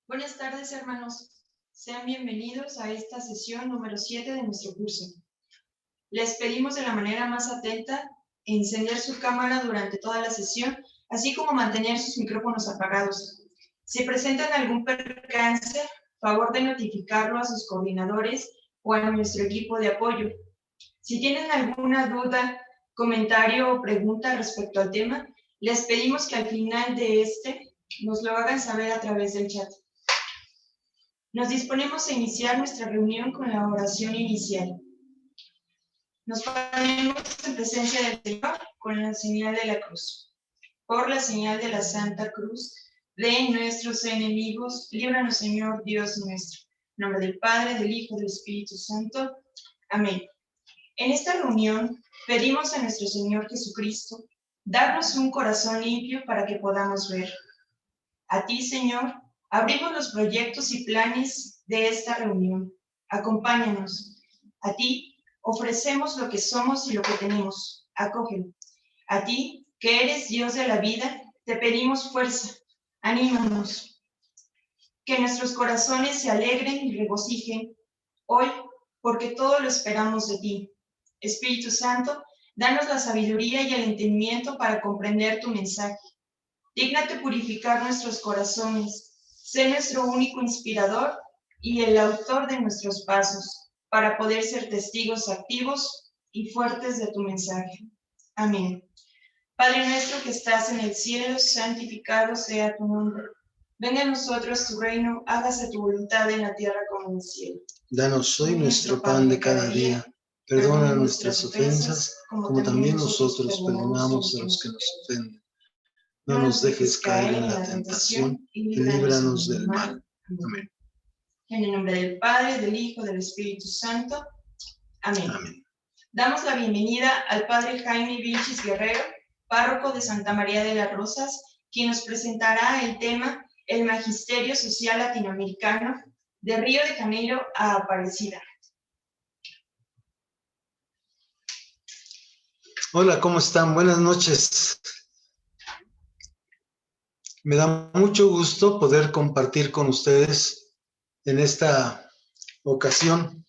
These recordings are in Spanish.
Buenas tardes, hermanos. Sean bienvenidos a esta sesión número 7 de nuestro curso. Les pedimos de la manera más atenta encender su cámara durante toda la sesión, así como mantener sus micrófonos apagados. Si presentan algún percance, favor de notificarlo a sus coordinadores o a nuestro equipo de apoyo. Si tienen alguna duda, comentario o pregunta respecto al tema, les pedimos que al final de nos lo hagan saber a través del chat. Nos disponemos a iniciar nuestra reunión con la oración inicial. Nos ponemos en presencia del Señor con la señal de la cruz. Por la señal de la Santa Cruz de nuestros enemigos, líbranos, Señor Dios nuestro. En nombre del Padre, del Hijo y del Espíritu Santo. Amén. En esta reunión pedimos a nuestro Señor Jesucristo darnos un corazón limpio para que podamos ver. A ti, Señor, abrimos los proyectos y planes de esta reunión. Acompáñanos. A ti ofrecemos lo que somos y lo que tenemos. Acógelo. A ti, que eres Dios de la vida, te pedimos fuerza. Anímanos. Que nuestros corazones se alegren y regocijen hoy, porque todo lo esperamos de ti. Espíritu Santo, danos la sabiduría y el entendimiento para comprender tu mensaje. Dígnate purificar nuestros corazones, sé nuestro único inspirador y el autor de nuestros pasos, para poder ser testigos activos y fuertes de tu mensaje. Amén. Padre nuestro que estás en el cielo, santificado sea tu nombre. Venga a nosotros tu reino, hágase tu voluntad en la tierra como en el cielo. Danos hoy nuestro pan de cada día. Perdona nuestras ofensas, como también nosotros perdonamos a los que nos ofenden. No nos dejes caer en la tentación y líbranos del mal. Amén. En el nombre del Padre, del Hijo y del Espíritu Santo. Amén. Amén. Damos la bienvenida al Padre Jaime Vilchis Guerrero, párroco de Santa María de las Rosas, quien nos presentará el tema El Magisterio Social Latinoamericano, de Río de Janeiro a Aparecida. Hola, ¿cómo están? Buenas noches. Me da mucho gusto poder compartir con ustedes en esta ocasión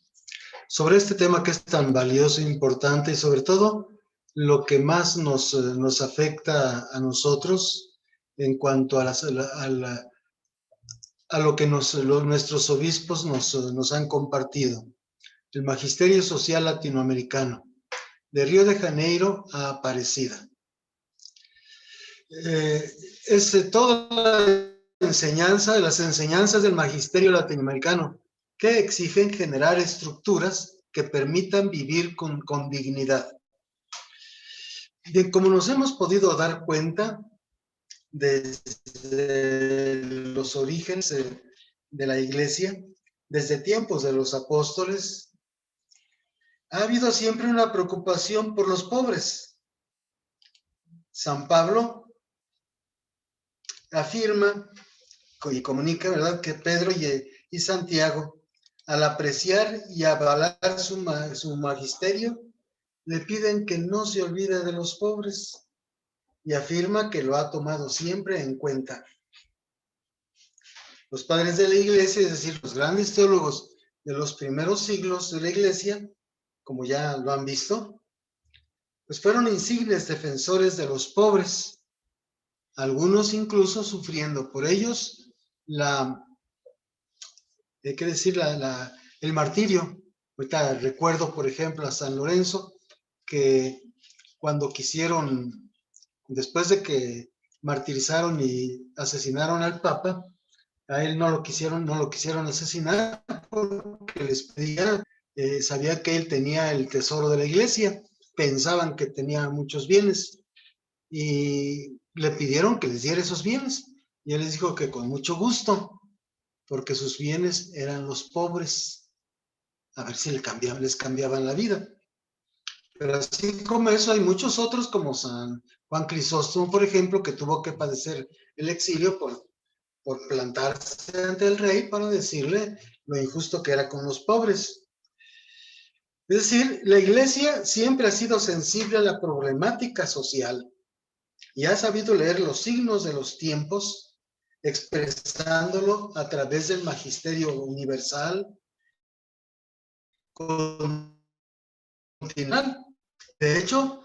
sobre este tema que es tan valioso e importante y sobre todo lo que más nos afecta a nosotros en cuanto a lo que nuestros obispos nos han compartido. El Magisterio Social Latinoamericano, de Río de Janeiro a Aparecida. Es toda las enseñanzas del Magisterio Latinoamericano que exigen generar estructuras que permitan vivir con dignidad. Como nos hemos podido dar cuenta desde los orígenes de la Iglesia, desde tiempos de los apóstoles, ha habido siempre una preocupación por los pobres. San Pablo afirma y comunica, ¿verdad?, que Pedro y Santiago, al apreciar y avalar su magisterio, le piden que no se olvide de los pobres y afirma que lo ha tomado siempre en cuenta. Los padres de la Iglesia, es decir, los grandes teólogos de los primeros siglos de la Iglesia, como ya lo han visto, pues fueron insignes defensores de los pobres, algunos incluso sufriendo por ellos el martirio. Ahorita recuerdo, por ejemplo, a San Lorenzo, que cuando quisieron, después de que martirizaron y asesinaron al Papa, a él no lo quisieron asesinar porque les pedía, sabía que él tenía el tesoro de la Iglesia, pensaban que tenía muchos bienes y le pidieron que les diera esos bienes. Y él les dijo que con mucho gusto, porque sus bienes eran los pobres, a ver si les cambiaban la vida. Pero así como eso, hay muchos otros, como San Juan Crisóstomo, por ejemplo, que tuvo que padecer el exilio por plantarse ante el rey para decirle lo injusto que era con los pobres. Es decir, la Iglesia siempre ha sido sensible a la problemática social y ha sabido leer los signos de los tiempos expresándolo a través del magisterio universal, continental. De hecho,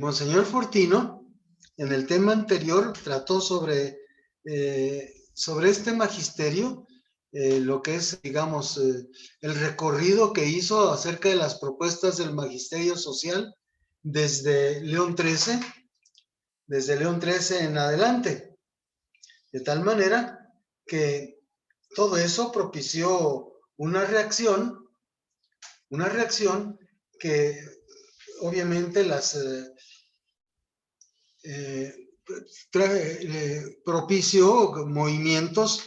Monseñor Fortino, en el tema anterior, trató sobre este magisterio, lo que es, digamos, el recorrido que hizo acerca de las propuestas del magisterio social desde León XIII en adelante, de tal manera que todo eso propició una reacción que obviamente propició movimientos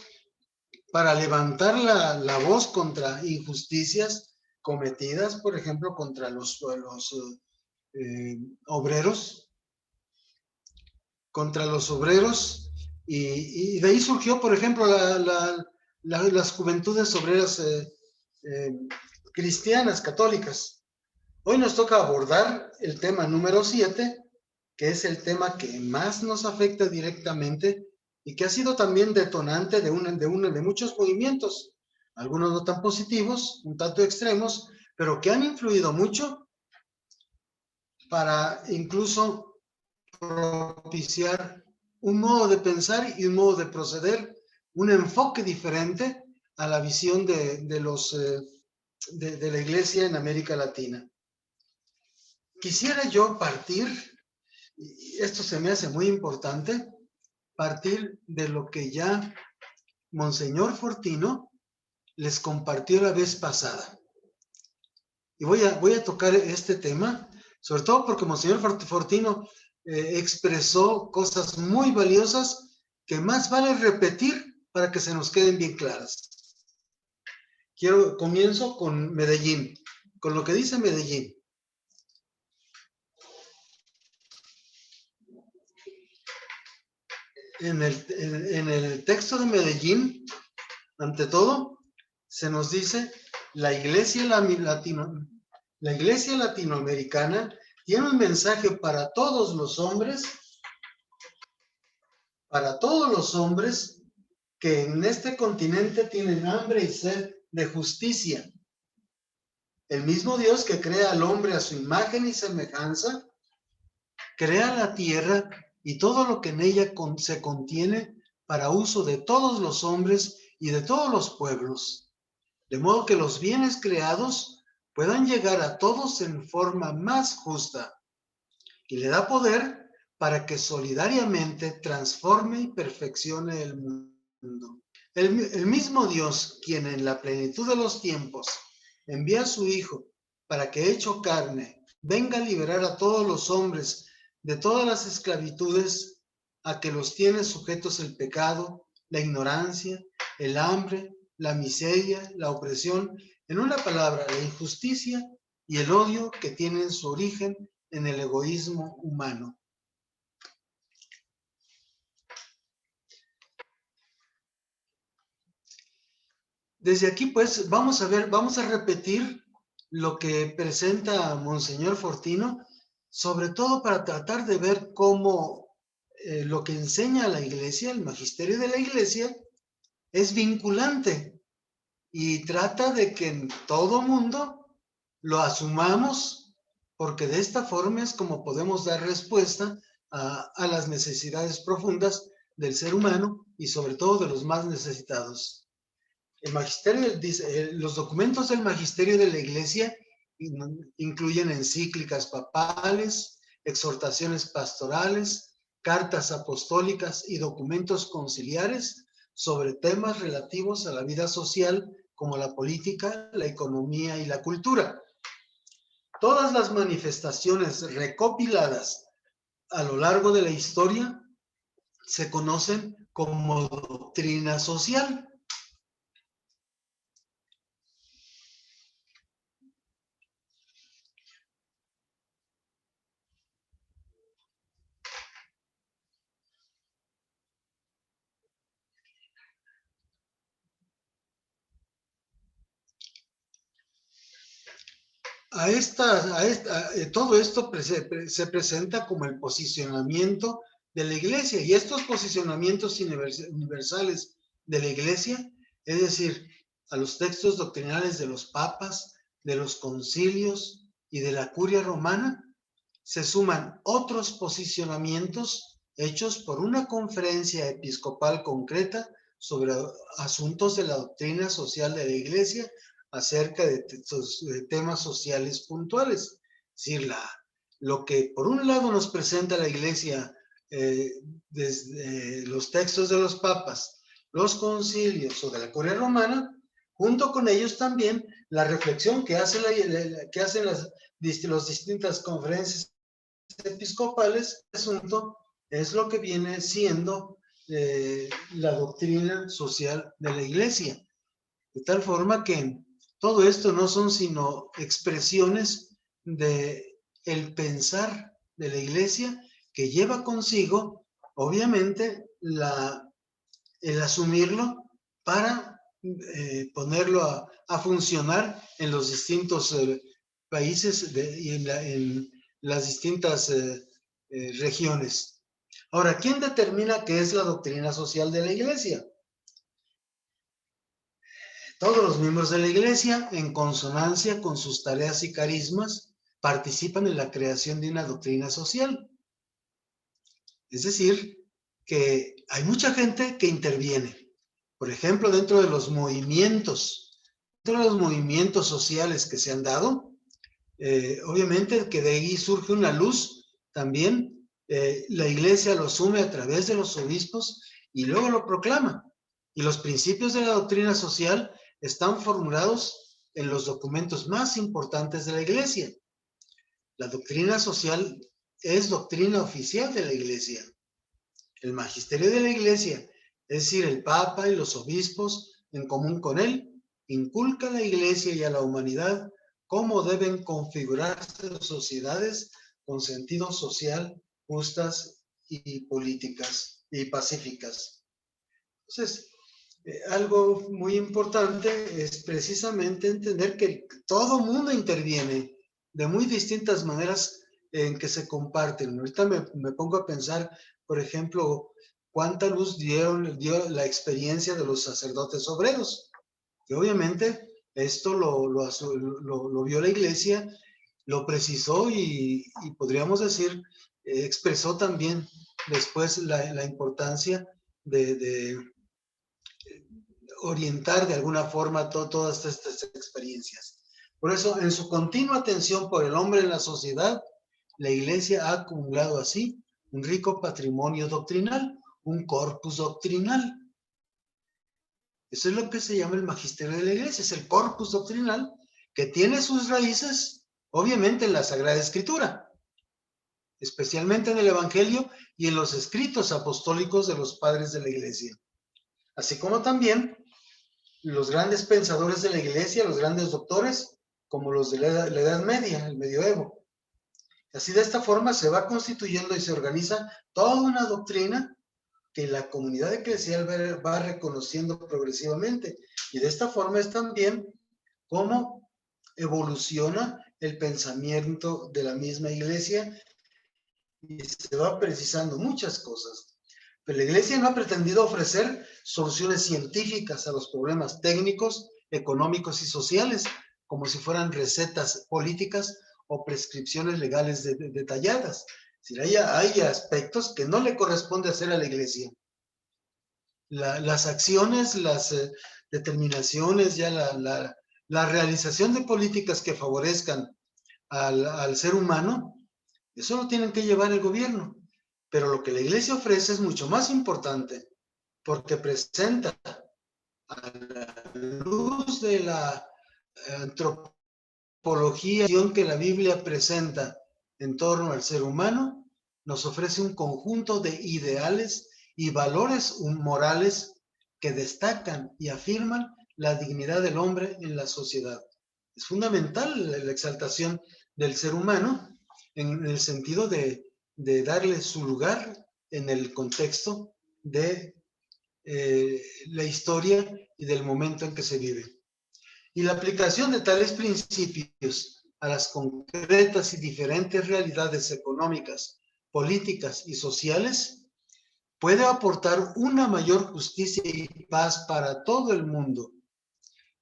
para levantar la voz contra injusticias cometidas, por ejemplo, contra los obreros, y de ahí surgió, por ejemplo, las juventudes obreras cristianas, católicas. Hoy nos toca abordar el tema número 7, que es el tema que más nos afecta directamente y que ha sido también detonante de muchos movimientos, algunos no tan positivos, un tanto extremos, pero que han influido mucho para incluso propiciar un modo de pensar y un modo de proceder, un enfoque diferente a la visión de la Iglesia en América Latina. Quisiera yo partir, y esto se me hace muy importante, partir de lo que ya Monseñor Fortino les compartió la vez pasada. Y voy a tocar este tema, sobre todo porque Monseñor Fortino expresó cosas muy valiosas que más vale repetir para que se nos queden bien claras. Comienzo con Medellín, con lo que dice Medellín. En el texto de Medellín, ante todo, se nos dice, la iglesia latinoamericana tiene un mensaje para todos los hombres que en este continente tienen hambre y sed de justicia. El mismo Dios que crea al hombre a su imagen y semejanza, crea la tierra y todo lo que en ella se contiene para uso de todos los hombres y de todos los pueblos, de modo que los bienes creados puedan llegar a todos en forma más justa, y le da poder para que solidariamente transforme y perfeccione el mundo. El mismo Dios, quien en la plenitud de los tiempos envía a su Hijo para que, hecho carne, venga a liberar a todos los hombres de todas las esclavitudes a que los tiene sujetos el pecado, la ignorancia, el hambre, la miseria, la opresión, en una palabra, la injusticia y el odio que tienen su origen en el egoísmo humano. Desde aquí, pues, vamos a repetir lo que presenta Monseñor Fortino, sobre todo para tratar de ver cómo lo que enseña la Iglesia, el magisterio de la Iglesia, es vinculante y trata de que en todo mundo lo asumamos, porque de esta forma es como podemos dar respuesta a las necesidades profundas del ser humano y sobre todo de los más necesitados. El magisterio dice, los documentos del magisterio de la Iglesia incluyen encíclicas papales, exhortaciones pastorales, cartas apostólicas y documentos conciliares sobre temas relativos a la vida social como la política, la economía y la cultura. Todas las manifestaciones recopiladas a lo largo de la historia se conocen como doctrina social. Todo esto se presenta como el posicionamiento de la iglesia. Y estos posicionamientos universales de la iglesia, es decir, a los textos doctrinales de los papas, de los concilios y de la curia romana, se suman otros posicionamientos hechos por una conferencia episcopal concreta sobre asuntos de la doctrina social de la iglesia acerca de temas sociales puntuales. Es decir, lo que por un lado nos presenta la iglesia desde los textos de los papas, los concilios o de la curia romana, junto con ellos también la reflexión que hacen las distintas conferencias episcopales, el asunto es lo que viene siendo la doctrina social de la iglesia. De tal forma que todo esto no son sino expresiones de el pensar de la iglesia que lleva consigo, obviamente, el asumirlo para ponerlo a funcionar en los distintos países y en las distintas regiones. Ahora, ¿quién determina qué es la doctrina social de la iglesia? Todos los miembros de la iglesia, en consonancia con sus tareas y carismas, participan en la creación de una doctrina social. Es decir, que hay mucha gente que interviene. Por ejemplo, dentro de los movimientos sociales que se han dado, obviamente que de ahí surge una luz también, la iglesia lo asume a través de los obispos y luego lo proclama. Y los principios de la doctrina social están formulados en los documentos más importantes de la iglesia. La doctrina social es doctrina oficial de la iglesia. El magisterio de la iglesia, es decir, el papa y los obispos, en común con él, inculca a la iglesia y a la humanidad cómo deben configurarse las sociedades con sentido social, justas y políticas y pacíficas. Entonces, algo muy importante es precisamente entender que todo mundo interviene de muy distintas maneras en que se comparten. Ahorita me pongo a pensar, por ejemplo, cuánta luz dio la experiencia de los sacerdotes obreros, que obviamente esto lo vio la iglesia, lo precisó y podríamos decir, expresó también después la importancia de orientar de alguna forma todas estas experiencias. Por eso, en su continua atención por el hombre en la sociedad, la iglesia ha acumulado así un rico patrimonio doctrinal, un corpus doctrinal. Eso es lo que se llama el magisterio de la iglesia, es el corpus doctrinal que tiene sus raíces, obviamente, en la Sagrada Escritura, especialmente en el Evangelio y en los escritos apostólicos de los padres de la iglesia. Así como también los grandes pensadores de la iglesia, los grandes doctores, como los de la Edad Media, el medioevo. Así, de esta forma se va constituyendo y se organiza toda una doctrina que la comunidad eclesial va reconociendo progresivamente. Y de esta forma es también cómo evoluciona el pensamiento de la misma iglesia y se va precisando muchas cosas. Pero la iglesia no ha pretendido ofrecer soluciones científicas a los problemas técnicos, económicos y sociales, como si fueran recetas políticas o prescripciones legales detalladas. Es decir, hay aspectos que no le corresponde hacer a la iglesia. Las acciones, las determinaciones, ya la realización de políticas que favorezcan al ser humano, eso lo tienen que llevar el gobierno. Pero lo que la iglesia ofrece es mucho más importante, porque presenta a la luz de la antropología que la Biblia presenta en torno al ser humano, nos ofrece un conjunto de ideales y valores morales que destacan y afirman la dignidad del hombre en la sociedad. Es fundamental la exaltación del ser humano en el sentido de darle su lugar en el contexto de la historia y del momento en que se vive. Y la aplicación de tales principios a las concretas y diferentes realidades económicas, políticas y sociales puede aportar una mayor justicia y paz para todo el mundo,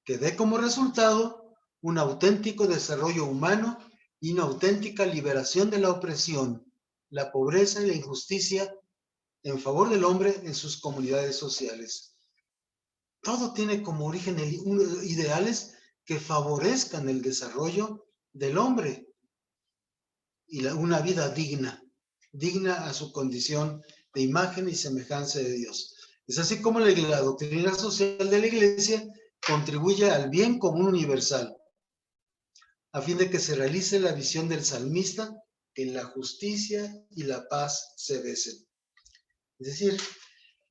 que dé como resultado un auténtico desarrollo humano y una auténtica liberación de la opresión, la pobreza y la injusticia en favor del hombre en sus comunidades sociales. Todo tiene como origen ideales que favorezcan el desarrollo del hombre y una vida digna, digna a su condición de imagen y semejanza de Dios. Es así como la doctrina social de la Iglesia contribuye al bien común universal, a fin de que se realice la visión del salmista, que en la justicia y la paz se besen. Es decir,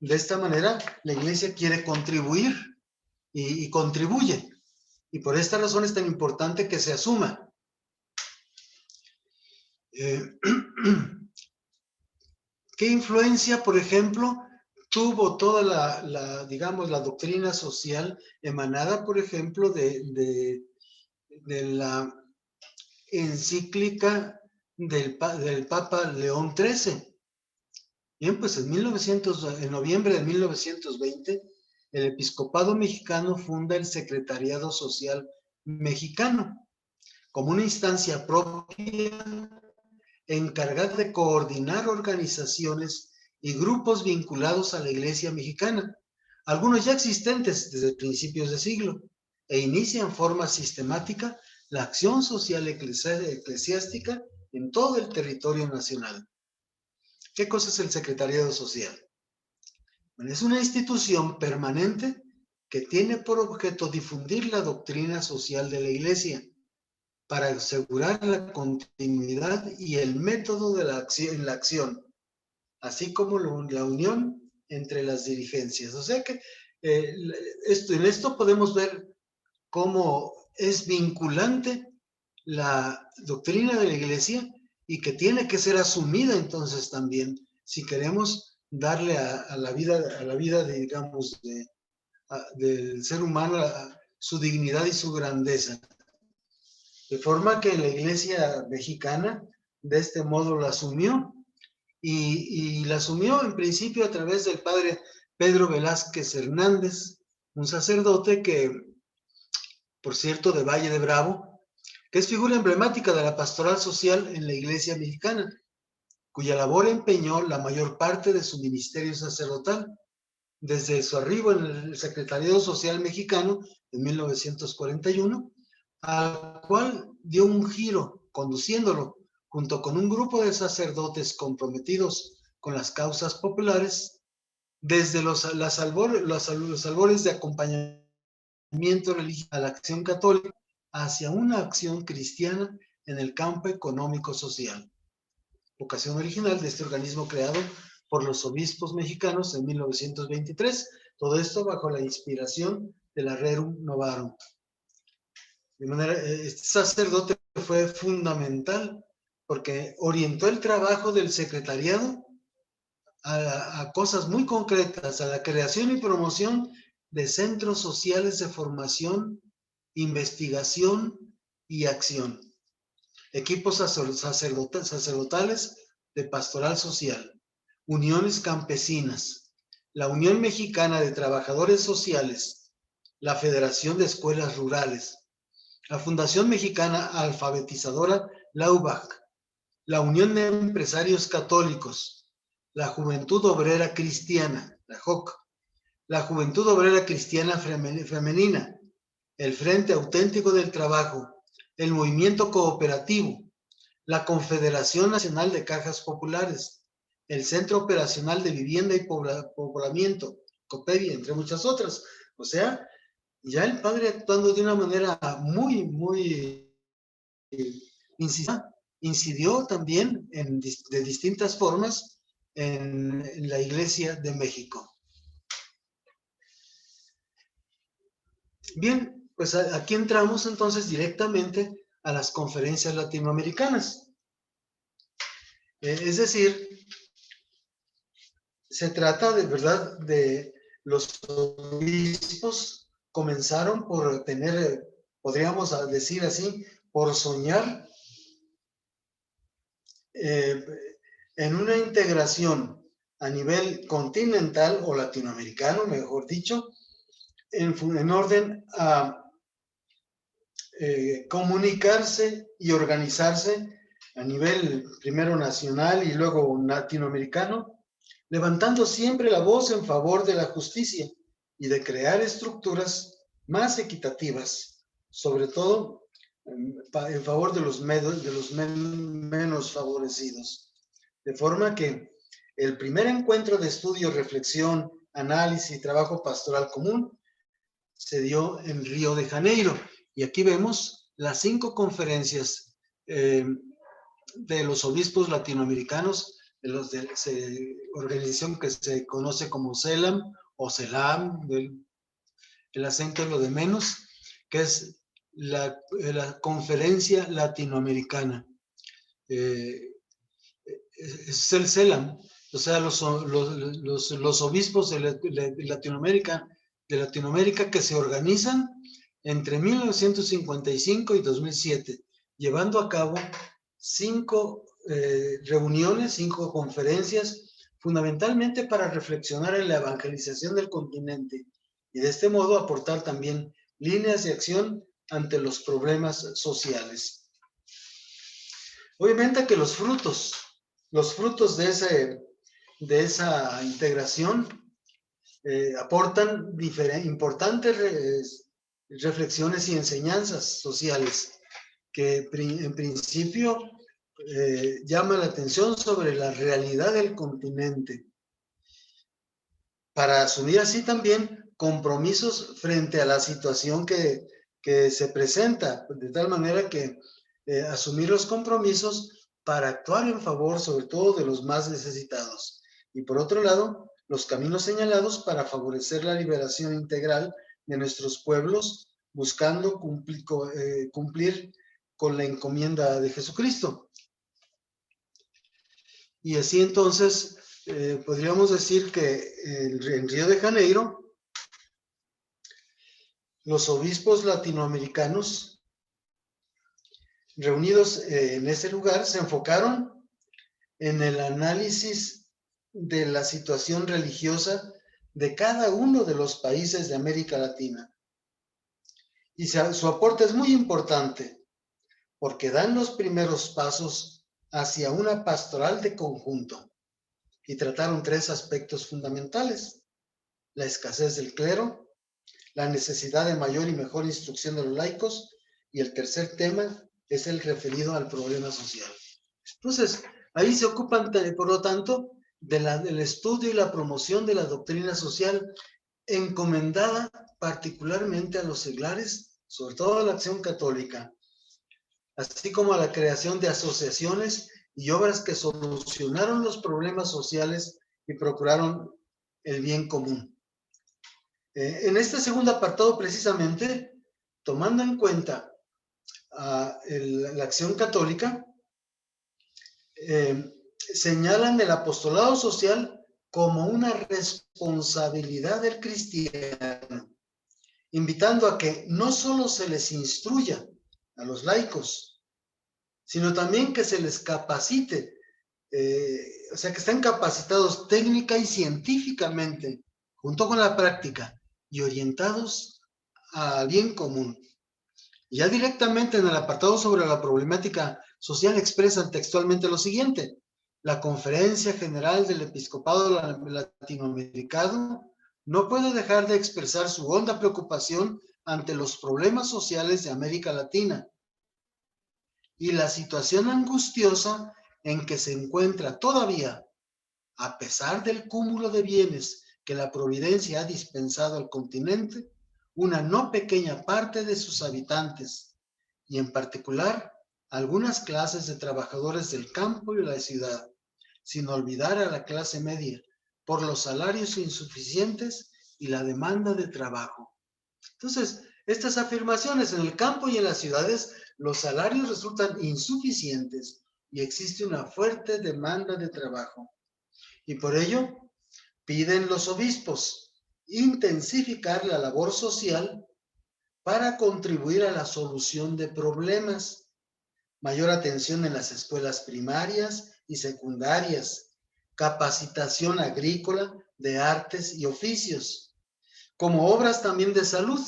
de esta manera la Iglesia quiere contribuir y contribuye. Y por esta razón es tan importante que se asuma. ¿Qué influencia, por ejemplo, tuvo toda digamos, la doctrina social emanada, por ejemplo, de la encíclica del Papa León XIII? Bien, pues en noviembre de 1920, el episcopado mexicano funda el Secretariado Social Mexicano como una instancia propia encargada de coordinar organizaciones y grupos vinculados a la Iglesia mexicana, algunos ya existentes desde principios de siglo, e inicia en forma sistemática la acción social eclesiástica en todo el territorio nacional. ¿Qué cosa es el Secretariado Social? Bueno, es una institución permanente que tiene por objeto difundir la doctrina social de la Iglesia para asegurar la continuidad y el método de en la acción, así como la unión entre las dirigencias. O sea que en esto podemos ver cómo es vinculante la doctrina de la Iglesia y que tiene que ser asumida entonces también si queremos darle a la vida digamos, del ser humano su dignidad y su grandeza. De forma que la Iglesia mexicana de este modo la asumió y la asumió en principio a través del padre Pedro Velázquez Hernández, un sacerdote que, por cierto, de Valle de Bravo, que es figura emblemática de la pastoral social en la Iglesia mexicana, cuya labor empeñó la mayor parte de su ministerio sacerdotal, desde su arribo en el Secretariado Social Mexicano en 1941, al cual dio un giro conduciéndolo junto con un grupo de sacerdotes comprometidos con las causas populares, desde los albores de acompañamiento religioso a la acción católica hacia una acción cristiana en el campo económico-social. Vocación original de este organismo creado por los obispos mexicanos en 1923, todo esto bajo la inspiración de la Rerum Novarum. De manera, este sacerdote fue fundamental porque orientó el trabajo del secretariado a cosas muy concretas, a la creación y promoción de centros sociales de formación, investigación y acción, equipos sacerdotales de pastoral social, uniones campesinas, la Unión Mexicana de Trabajadores Sociales, la Federación de Escuelas Rurales, la Fundación Mexicana Alfabetizadora, la UBAC, la Unión de Empresarios Católicos, la Juventud Obrera Cristiana, la JOC, la Juventud Obrera Cristiana Femenina, el Frente Auténtico del Trabajo, el Movimiento Cooperativo, la Confederación Nacional de Cajas Populares, el Centro Operacional de Vivienda y Poblamiento, COPEVI, entre muchas otras. O sea, ya el padre actuando de una manera muy incisiva, incidió también de distintas formas en la Iglesia de México. Bien, pues aquí entramos entonces directamente a las conferencias latinoamericanas. Es decir, se trata de verdad de los obispos comenzaron por tener, podríamos decir así, por soñar en una integración a nivel continental o latinoamericano, mejor dicho, en orden a comunicarse y organizarse a nivel primero nacional y luego latinoamericano, levantando siempre la voz en favor de la justicia y de crear estructuras más equitativas, sobre todo en favor de los menos favorecidos. De forma que el primer encuentro de estudio, reflexión, análisis y trabajo pastoral común se dio en Río de Janeiro. Y aquí vemos las 5 conferencias de los obispos latinoamericanos, de la organización que se conoce como CELAM o CELAM, el acento es lo de menos, que es la conferencia latinoamericana. Es el CELAM, o sea, los obispos de Latinoamérica que se organizan entre 1955 y 2007, llevando a cabo 5 reuniones, 5 conferencias, fundamentalmente para reflexionar en la evangelización del continente y de este modo aportar también líneas de acción ante los problemas sociales. Obviamente que los frutos de esa integración aportan importantes reflexiones y enseñanzas sociales que en principio llama la atención sobre la realidad del continente, para asumir así también compromisos frente a la situación que se presenta, de tal manera que asumir los compromisos para actuar en favor sobre todo de los más necesitados. Y por otro lado, los caminos señalados para favorecer la liberación integral de nuestros pueblos, buscando cumplir con la encomienda de Jesucristo. Y así entonces podríamos decir que en Río de Janeiro, los obispos latinoamericanos reunidos en ese lugar se enfocaron en el análisis de la situación religiosa de cada uno de los países de América Latina. Y su aporte es muy importante porque dan los primeros pasos hacia una pastoral de conjunto y trataron 3 aspectos fundamentales: la escasez del clero, la necesidad de mayor y mejor instrucción de los laicos, y el tercer tema es el referido al problema social. Entonces, ahí se ocupan, por lo tanto, del estudio y la promoción de la doctrina social, encomendada particularmente a los seglares, sobre todo a la acción católica, así como a la creación de asociaciones y obras que solucionaron los problemas sociales y procuraron el bien común. En este segundo apartado, precisamente, tomando en cuenta la acción católica, señalan el apostolado social como una responsabilidad del cristiano, invitando a que no solo se les instruya a los laicos, sino también que se les capacite, o sea, que estén capacitados técnica y científicamente, junto con la práctica, y orientados al bien común. Ya directamente en el apartado sobre la problemática social expresan textualmente lo siguiente: la Conferencia General del Episcopado Latinoamericano no puede dejar de expresar su honda preocupación ante los problemas sociales de América Latina y la situación angustiosa en que se encuentra todavía, a pesar del cúmulo de bienes que la providencia ha dispensado al continente, una no pequeña parte de sus habitantes, y en particular algunas clases de trabajadores del campo y la ciudad, sin olvidar a la clase media, por los salarios insuficientes y la demanda de trabajo. Entonces, estas afirmaciones: en el campo y en las ciudades los salarios resultan insuficientes y existe una fuerte demanda de trabajo. Y por ello, piden los obispos intensificar la labor social para contribuir a la solución de problemas, mayor atención en las escuelas primarias y secundarias, capacitación agrícola, de artes y oficios, como obras también de salud,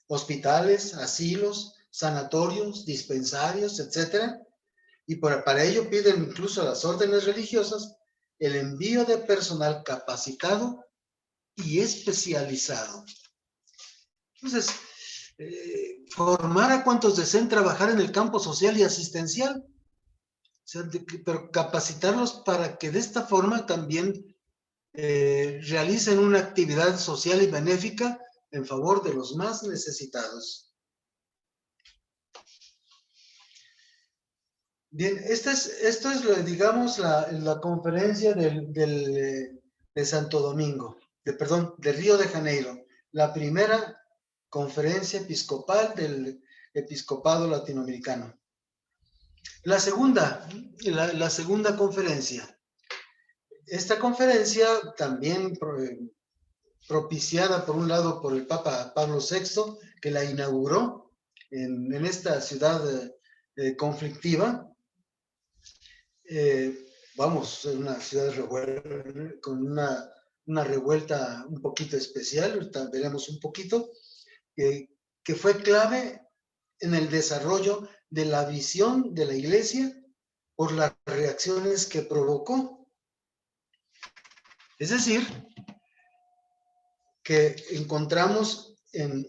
hospitales, asilos, sanatorios, dispensarios, etcétera. Y para ello piden incluso a las órdenes religiosas el envío de personal capacitado y especializado. Entonces, formar a cuantos deseen trabajar en el campo social y asistencial, o sea, pero capacitarlos para que de esta forma también realicen una actividad social y benéfica en favor de los más necesitados. Bien, esto es digamos, la conferencia de Santo Domingo, de Río de Janeiro, la primera conferencia episcopal del episcopado latinoamericano. La segunda conferencia. Esta conferencia también propiciada por un lado por el Papa Pablo VI, que la inauguró en esta ciudad conflictiva. Una ciudad con una revuelta un poquito especial, ahorita veremos un poquito, que fue clave en el desarrollo de la visión de la Iglesia por las reacciones que provocó. Es decir, que encontramos en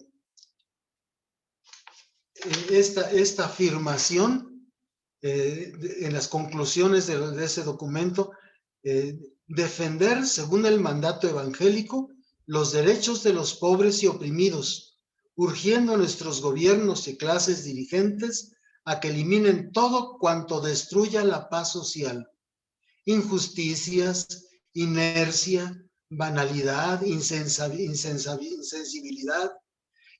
esta afirmación en las conclusiones de ese documento, defender, según el mandato evangélico, los derechos de los pobres y oprimidos, urgiendo a nuestros gobiernos y clases dirigentes a que eliminen todo cuanto destruya la paz social, injusticias, inercia, banalidad, insensibilidad,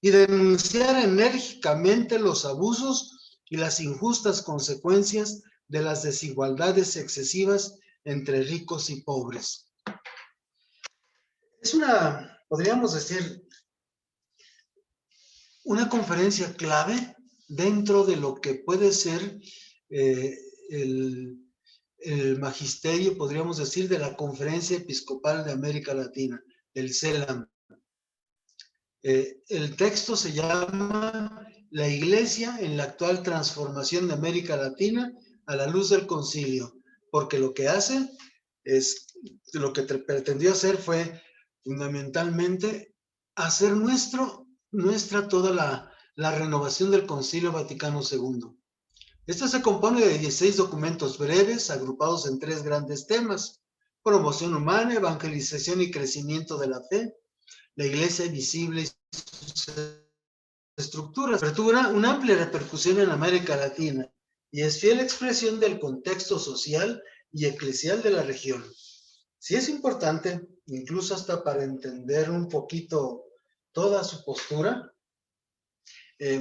y denunciar enérgicamente los abusos y las injustas consecuencias de las desigualdades excesivas entre ricos y pobres. Es podríamos decir, una conferencia clave dentro de lo que puede ser el magisterio, podríamos decir, de la Conferencia Episcopal de América Latina, del CELAM. El texto se llama La Iglesia en la actual transformación de América Latina a la luz del concilio, porque lo que hace lo que pretendió hacer fue fundamentalmente hacer nuestra toda la renovación del Concilio Vaticano II. Esto se compone de 16 documentos breves agrupados en 3 grandes temas: promoción humana, evangelización y crecimiento de la fe, la Iglesia visible y sus estructuras. Apertura una amplia repercusión en América Latina y es fiel expresión del contexto social y eclesial de la región. Sí es importante, incluso hasta para entender un poquito toda su postura,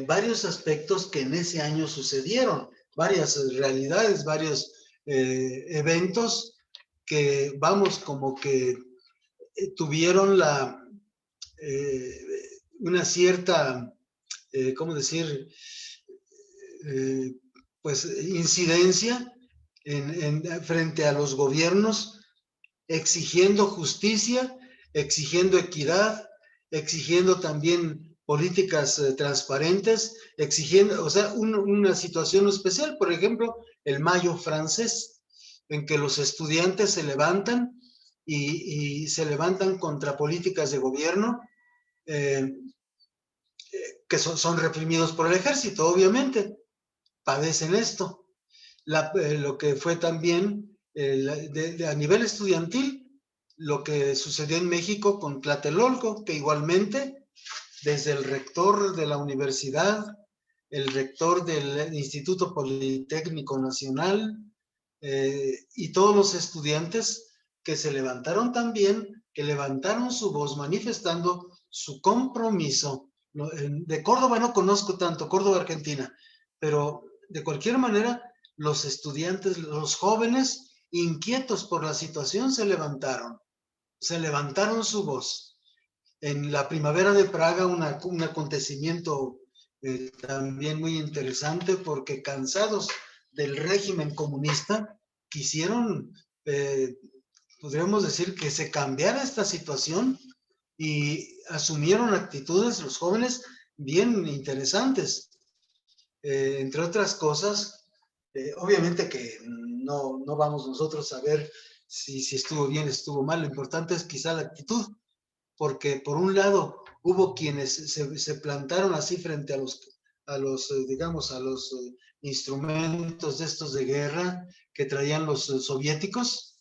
varios aspectos que en ese año sucedieron, varias realidades, varios eventos que, como que tuvieron una cierta, ¿cómo decir? Pues incidencia frente a los gobiernos, exigiendo justicia, exigiendo equidad, exigiendo también políticas transparentes, exigiendo, o sea, una situación especial, por ejemplo, el Mayo francés, en que los estudiantes se levantan y se levantan contra políticas de gobierno que son reprimidos por el ejército, obviamente, padecen esto. Lo que fue también a nivel estudiantil, lo que sucedió en México con Tlatelolco, que igualmente desde el rector de la universidad, el rector del Instituto Politécnico Nacional y todos los estudiantes que se levantaron también, que levantaron su voz manifestando su compromiso. De Córdoba no conozco tanto, Córdoba, Argentina, pero de cualquier manera los estudiantes, los jóvenes inquietos por la situación se levantaron su voz. En la primavera de Praga, un acontecimiento también muy interesante, porque cansados del régimen comunista, quisieron podríamos decir que se cambiara esta situación y asumieron actitudes los jóvenes bien interesantes. Entre otras cosas, obviamente que no vamos nosotros a ver si estuvo bien, estuvo mal. Lo importante es quizá la actitud, porque por un lado hubo quienes se plantaron así frente a los digamos, a los instrumentos de estos de guerra que traían los soviéticos,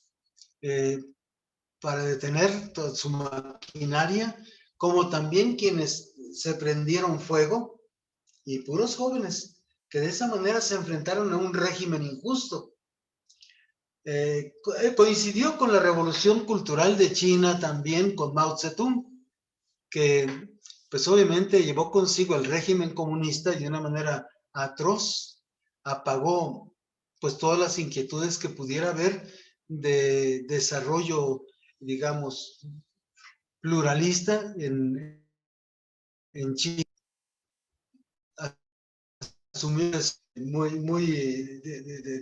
para detener toda su maquinaria, como también quienes se prendieron fuego, y puros jóvenes que de esa manera se enfrentaron a un régimen injusto. Coincidió con la revolución cultural de China también, con Mao Zedong, que pues obviamente llevó consigo el régimen comunista y de una manera atroz apagó pues todas las inquietudes que pudiera haber de desarrollo, digamos, pluralista en China, asumidas muy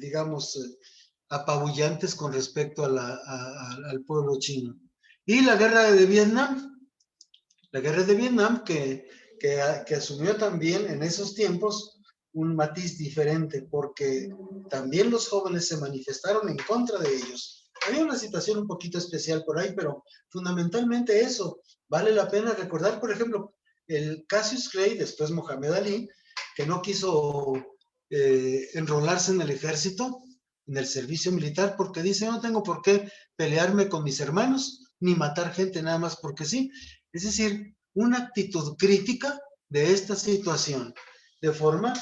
digamos, apabullantes con respecto al pueblo chino. Y la guerra de Vietnam, que asumió también en esos tiempos un matiz diferente, porque también los jóvenes se manifestaron en contra de ellos. Había una situación un poquito especial por ahí, pero fundamentalmente eso. Vale la pena recordar, por ejemplo, el Cassius Clay, después Mohamed Ali, que no quiso enrolarse en el ejército, en el servicio militar, porque dice, no tengo por qué pelearme con mis hermanos, ni matar gente nada más porque sí. Es decir, una actitud crítica de esta situación, de forma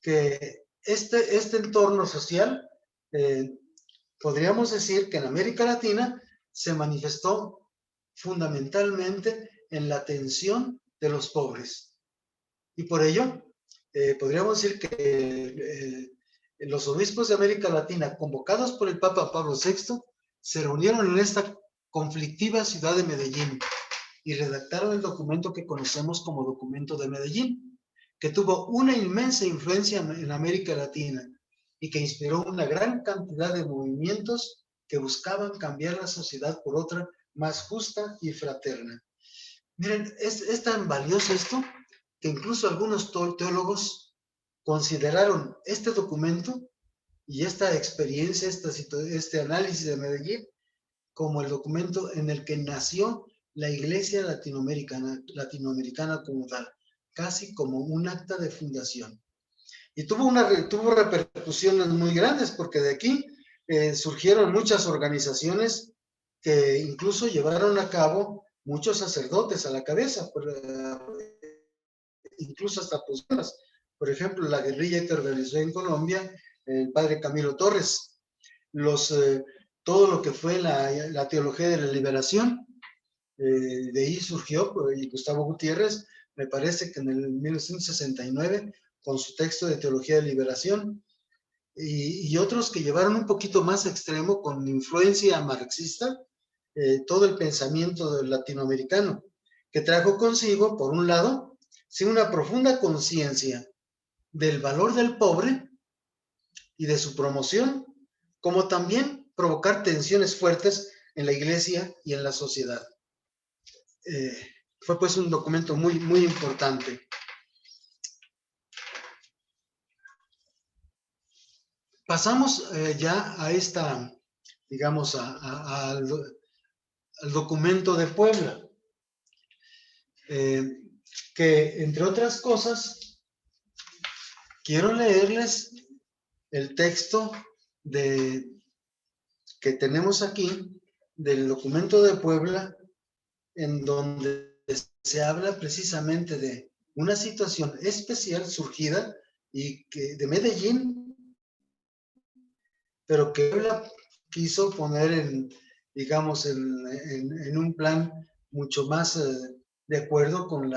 que este entorno social, podríamos decir que en América Latina se manifestó fundamentalmente en la atención de los pobres. Y por ello, podríamos decir que los obispos de América Latina, convocados por el Papa Pablo VI, se reunieron en esta conflictiva ciudad de Medellín y redactaron el documento que conocemos como Documento de Medellín, que tuvo una inmensa influencia en América Latina y que inspiró una gran cantidad de movimientos que buscaban cambiar la sociedad por otra más justa y fraterna. Miren, es tan valioso esto que incluso algunos teólogos consideraron este documento y esta experiencia, este análisis de Medellín, como el documento en el que nació la Iglesia latinoamericana como tal, casi como un acta de fundación. Y tuvo repercusiones muy grandes, porque de aquí surgieron muchas organizaciones que incluso llevaron a cabo muchos sacerdotes a la cabeza, incluso hasta posturas. Por ejemplo, la guerrilla que organizó en Colombia el padre Camilo Torres, todo lo que fue la teología de la liberación, de ahí surgió, y Gustavo Gutiérrez, me parece que en el 1969, con su texto de teología de liberación, y otros que llevaron un poquito más extremo, con influencia marxista, todo el pensamiento latinoamericano, que trajo consigo, por un lado, sí, una profunda conciencia del valor del pobre y de su promoción, como también provocar tensiones fuertes en la iglesia y en la sociedad. Fue pues un documento muy, muy importante. Pasamos ya a esta, digamos, al documento de Puebla, que entre otras cosas, quiero leerles el texto que tenemos aquí del documento de Puebla, en donde se habla precisamente de una situación especial surgida y que de Medellín, pero que Puebla quiso poner digamos, en un plan mucho más de acuerdo con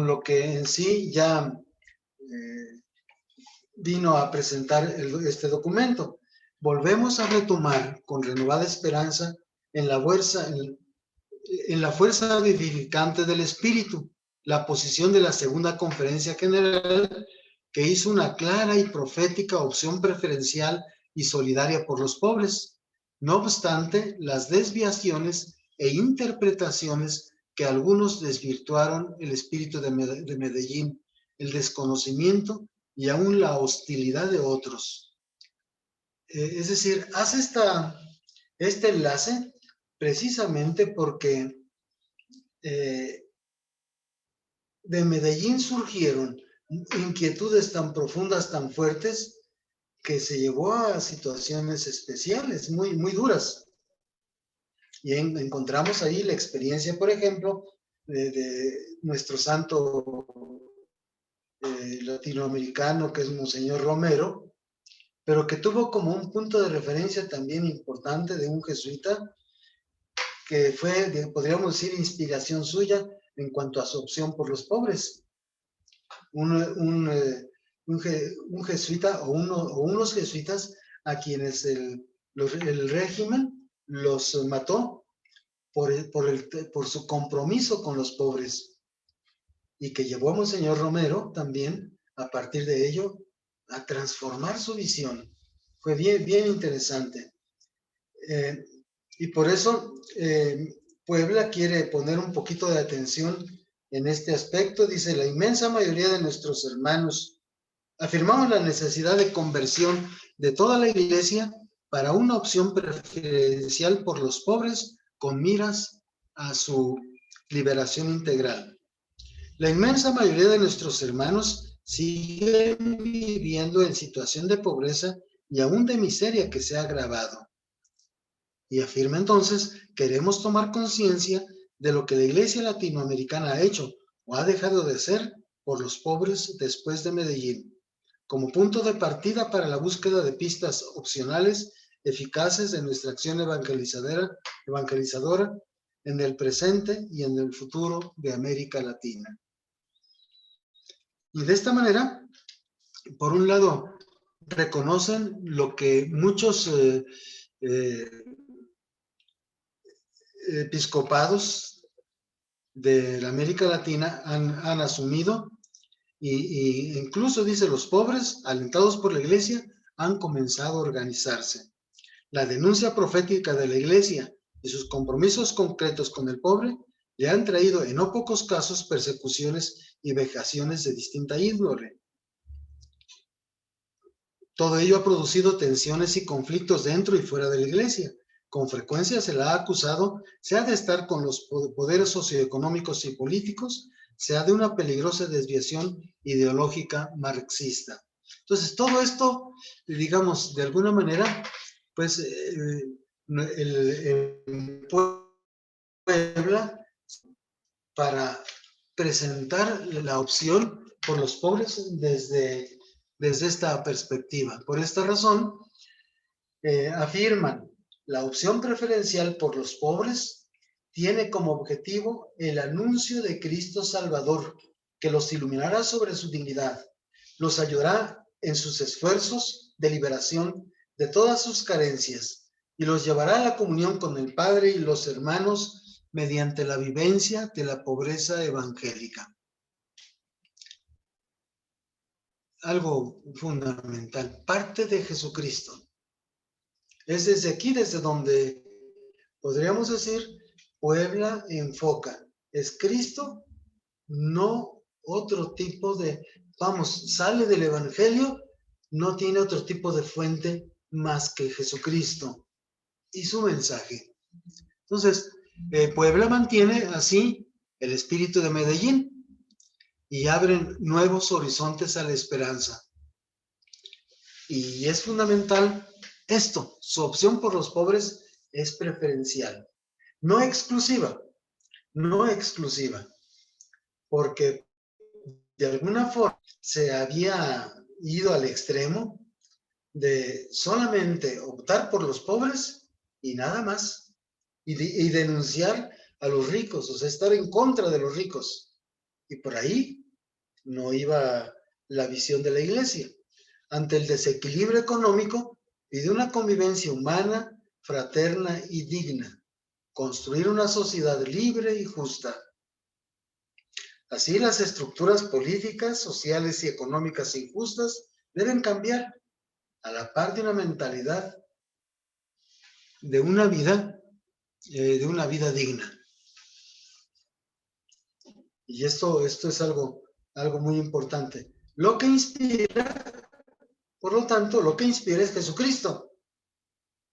lo que en sí ya vino a presentar este documento. Volvemos a retomar con renovada esperanza en la fuerza vivificante del espíritu, la posición de la segunda conferencia general que hizo una clara y profética opción preferencial y solidaria por los pobres. No obstante, las desviaciones e interpretaciones que algunos desvirtuaron el espíritu de Medellín, el desconocimiento y aún la hostilidad de otros. Es decir, hace este enlace precisamente porque de Medellín surgieron inquietudes tan profundas, tan fuertes, que se llevó a situaciones especiales, muy, muy duras. Y encontramos ahí la experiencia, por ejemplo, de nuestro santo latinoamericano, que es Monseñor Romero, pero que tuvo como un punto de referencia también importante de un jesuita, que fue, podríamos decir, inspiración suya en cuanto a su opción por los pobres. Un jesuita o unos jesuitas a quienes el régimen los mató por su compromiso con los pobres, y que llevó a Monseñor Romero también, a partir de ello, a transformar su visión. Fue bien, bien interesante. Y por eso Puebla quiere poner un poquito de atención en este aspecto. Dice: la inmensa mayoría de nuestros hermanos afirmamos la necesidad de conversión de toda la iglesia para una opción preferencial por los pobres con miras a su liberación integral. La inmensa mayoría de nuestros hermanos siguen viviendo en situación de pobreza y aún de miseria que se ha agravado. Y afirma entonces: queremos tomar conciencia de lo que la Iglesia latinoamericana ha hecho o ha dejado de hacer por los pobres después de Medellín, como punto de partida para la búsqueda de pistas opcionales eficaces de nuestra acción evangelizadora en el presente y en el futuro de América Latina. Y de esta manera, por un lado, reconocen lo que muchos episcopados de la América Latina han asumido, y incluso, dice, los pobres, alentados por la iglesia, han comenzado a organizarse. La denuncia profética de la iglesia y sus compromisos concretos con el pobre le han traído en no pocos casos persecuciones y vejaciones de distinta índole. Todo ello ha producido tensiones y conflictos dentro y fuera de la iglesia. Con frecuencia se la ha acusado, sea de estar con los poderes socioeconómicos y políticos, sea de una peligrosa desviación ideológica marxista. Entonces, todo esto, digamos, de alguna manera, pues el Puebla, para presentar la opción por los pobres desde esta perspectiva. Por esta razón, afirman: la opción preferencial por los pobres tiene como objetivo el anuncio de Cristo Salvador, que los iluminará sobre su dignidad, los ayudará en sus esfuerzos de liberación de todas sus carencias y los llevará a la comunión con el Padre y los hermanos mediante la vivencia de la pobreza evangélica. Algo fundamental, parte de Jesucristo. Es desde aquí, desde donde podríamos decir Puebla enfoca. Es Cristo, no otro tipo de, vamos, sale del Evangelio, no tiene otro tipo de fuente más que Jesucristo y su mensaje. Entonces, Puebla mantiene así el espíritu de Medellín y abren nuevos horizontes a la esperanza. Y es fundamental esto: su opción por los pobres es preferencial, no exclusiva, porque de alguna forma se había ido al extremo de solamente optar por los pobres y nada más, y denunciar a los ricos, o sea, estar en contra de los ricos. Y por ahí no iba la visión de la iglesia. Ante el desequilibrio económico, pide una convivencia humana, fraterna y digna, construir una sociedad libre y justa. Así las estructuras políticas, sociales y económicas injustas deben cambiar a la par de una mentalidad de una vida digna. Y esto es algo muy importante. Lo que inspira, por lo tanto, lo que inspira es Jesucristo.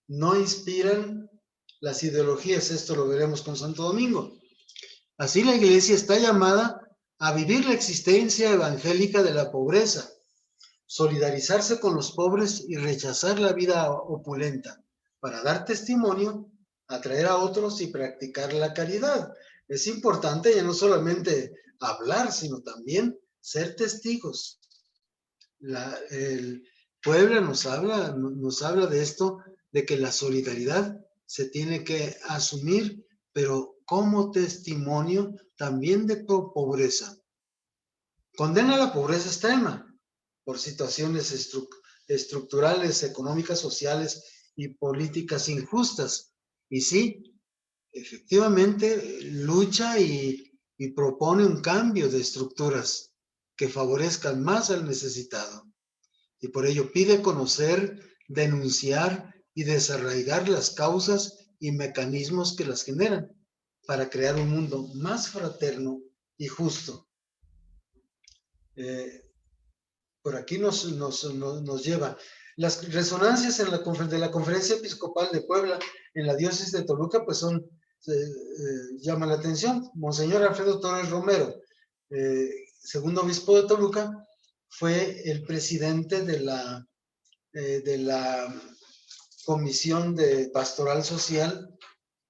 No inspiran las ideologías, esto lo veremos con Santo Domingo. Así la Iglesia está llamada a vivir la existencia evangélica de la pobreza, solidarizarse con los pobres y rechazar la vida opulenta, para dar testimonio, atraer a otros y practicar la caridad. Es importante ya no solamente hablar, sino también ser testigos. El Puebla nos habla de esto, de que la solidaridad se tiene que asumir, pero como testimonio también de pobreza. Condena la pobreza extrema por situaciones estructurales, económicas, sociales y políticas injustas. Y sí, efectivamente lucha y propone un cambio de estructuras que favorezcan más al necesitado. Y por ello pide conocer, denunciar y desarraigar las causas y mecanismos que las generan para crear un mundo más fraterno y justo. Por aquí nos lleva. Las resonancias de la Conferencia Episcopal de Puebla en la diócesis de Toluca, pues llaman la atención. Monseñor Alfredo Torres Romero, segundo obispo de Toluca, fue el presidente de la Comisión de Pastoral Social,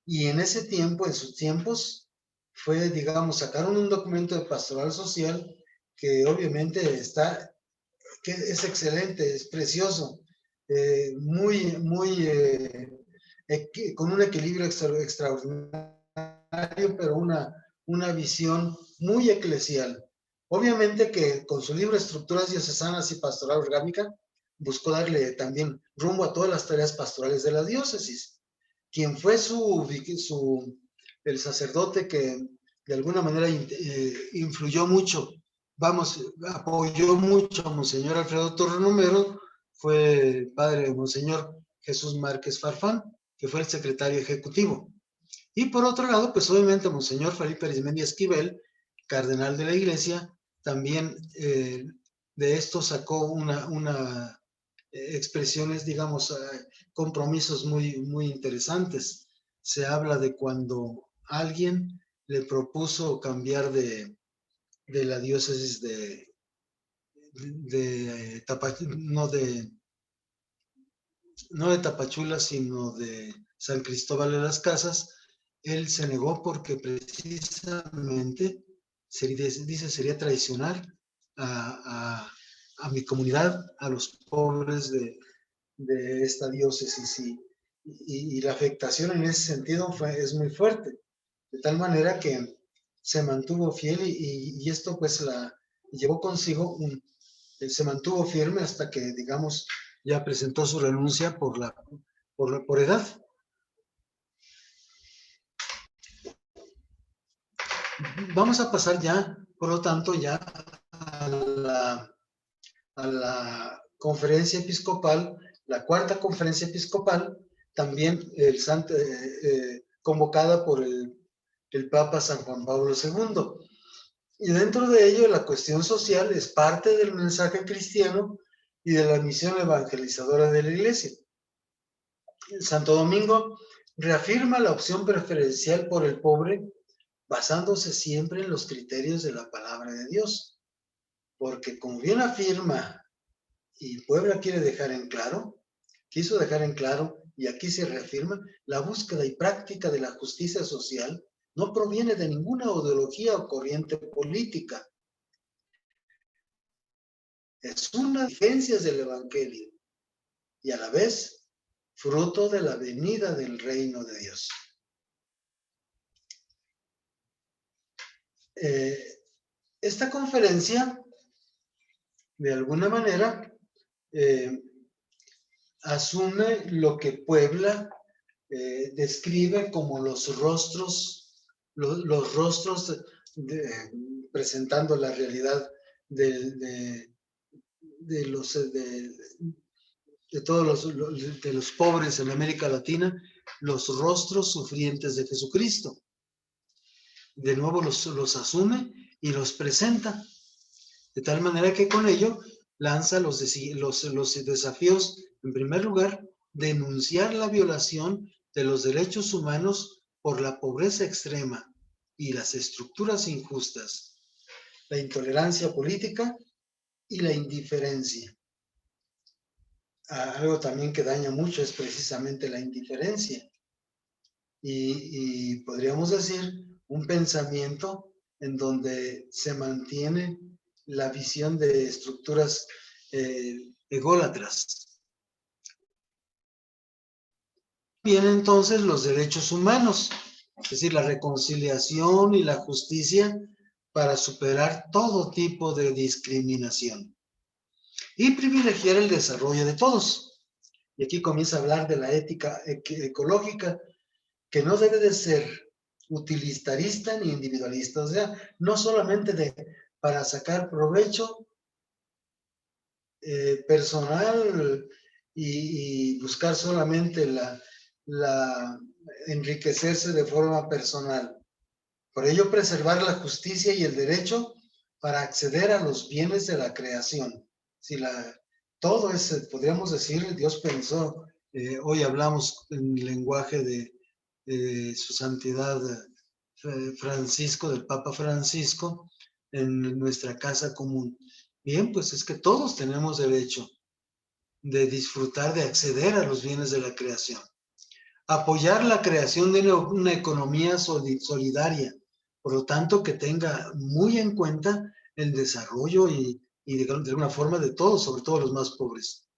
y en ese tiempo, en sus tiempos, fue, digamos, sacaron un documento de pastoral social que obviamente que es excelente, es precioso, con un equilibrio extraordinario, pero una visión muy eclesial. Obviamente que con su libro Estructuras Diocesanas y Pastoral Orgánica, buscó darle también rumbo a todas las tareas pastorales de la diócesis. Quien fue el sacerdote que de alguna manera influyó mucho, apoyó mucho a Monseñor Alfredo Torres Romero, fue el padre Monseñor Jesús Márquez Farfán, que fue el secretario ejecutivo. Y por otro lado, pues obviamente Monseñor Felipe Arizmendi Esquivel, cardenal de la Iglesia, también de esto sacó expresiones, digamos, compromisos muy interesantes. Se habla de cuando alguien le propuso cambiar de la diócesis no de Tapachula, sino de San Cristóbal de las Casas. Él se negó porque precisamente sería traicionar a mi comunidad, a los pobres de esta diócesis, y la afectación en ese sentido es muy fuerte, de tal manera que se mantuvo fiel y esto pues llevó consigo se mantuvo firme hasta que, digamos, ya presentó su renuncia por edad. Vamos a pasar ya, por lo tanto, ya a la conferencia episcopal, la cuarta conferencia episcopal, también convocada por el Papa San Juan Pablo II. Y dentro de ello, la cuestión social es parte del mensaje cristiano y de la misión evangelizadora de la Iglesia. Santo Domingo reafirma la opción preferencial por el pobre, basándose siempre en los criterios de la palabra de Dios. Porque como bien afirma, y Puebla quiso dejar en claro, y aquí se reafirma, la búsqueda y práctica de la justicia social no proviene de ninguna ideología o corriente política. Es una vigencia del Evangelio y a la vez fruto de la venida del reino de Dios. Esta conferencia, de alguna manera, asume lo que Puebla describe como los rostros presentando la realidad de todos los pobres en América Latina, los rostros sufrientes de Jesucristo. De nuevo los asume y los presenta, de tal manera que con ello lanza los desafíos, en primer lugar, denunciar la violación de los derechos humanos por la pobreza extrema y las estructuras injustas, la intolerancia política y la indiferencia. Algo también que daña mucho es precisamente la indiferencia. Y podríamos decir un pensamiento en donde se mantiene la visión de estructuras ególatras. Vienen entonces los derechos humanos, es decir, la reconciliación y la justicia para superar todo tipo de discriminación y privilegiar el desarrollo de todos. Y aquí comienza a hablar de la ética ecológica, que no debe de ser utilitarista ni individualista, o sea, no solamente para sacar provecho personal y buscar solamente enriquecerse de forma personal. Por ello, preservar la justicia y el derecho para acceder a los bienes de la creación. Si todo eso, podríamos decir, Dios pensó, hoy hablamos en el lenguaje de su santidad Francisco, del Papa Francisco, en nuestra casa común. Bien, pues es que todos tenemos derecho de disfrutar, de acceder a los bienes de la creación. Apoyar la creación de una economía solidaria, por lo tanto que tenga muy en cuenta el desarrollo y de alguna forma de todos, sobre todo los más pobres.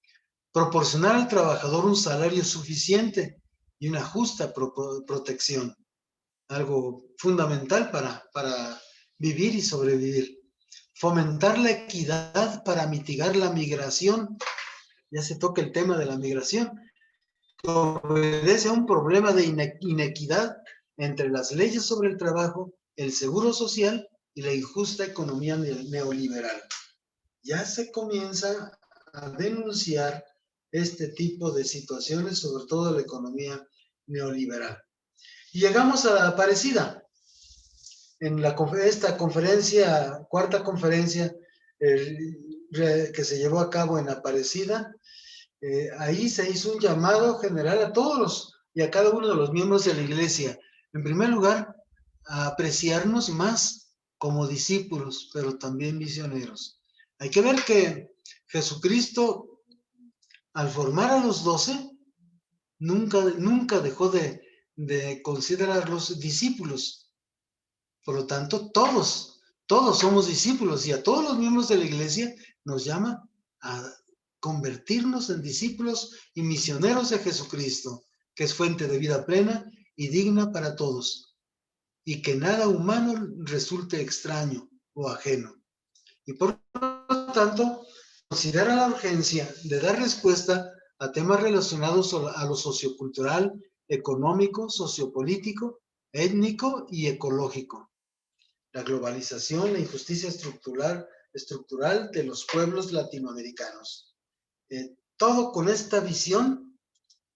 Proporcionar al trabajador un salario suficiente y una justa protección, algo fundamental para vivir y sobrevivir. Fomentar la equidad para mitigar la migración. Ya se toca el tema de la migración, que obedece a un problema de inequidad entre las leyes sobre el trabajo, el seguro social y la injusta economía neoliberal. Ya se comienza a denunciar este tipo de situaciones, sobre todo la economía neoliberal. Y llegamos a la Aparecida. En esta conferencia, cuarta conferencia que se llevó a cabo en Aparecida, ahí se hizo un llamado general a todos y a cada uno de los miembros de la iglesia. En primer lugar, a apreciarnos más como discípulos, pero también misioneros. Hay que ver que Jesucristo, al formar a los 12, nunca dejó de considerarlos discípulos. Por lo tanto, todos somos discípulos y a todos los miembros de la iglesia nos llama a convertirnos en discípulos y misioneros de Jesucristo, que es fuente de vida plena y digna para todos, y que nada humano resulte extraño o ajeno. Y por lo tanto, considera la urgencia de dar respuesta a temas relacionados a lo sociocultural, económico, sociopolítico, étnico y ecológico. La globalización, la injusticia estructural de los pueblos latinoamericanos. Todo con esta visión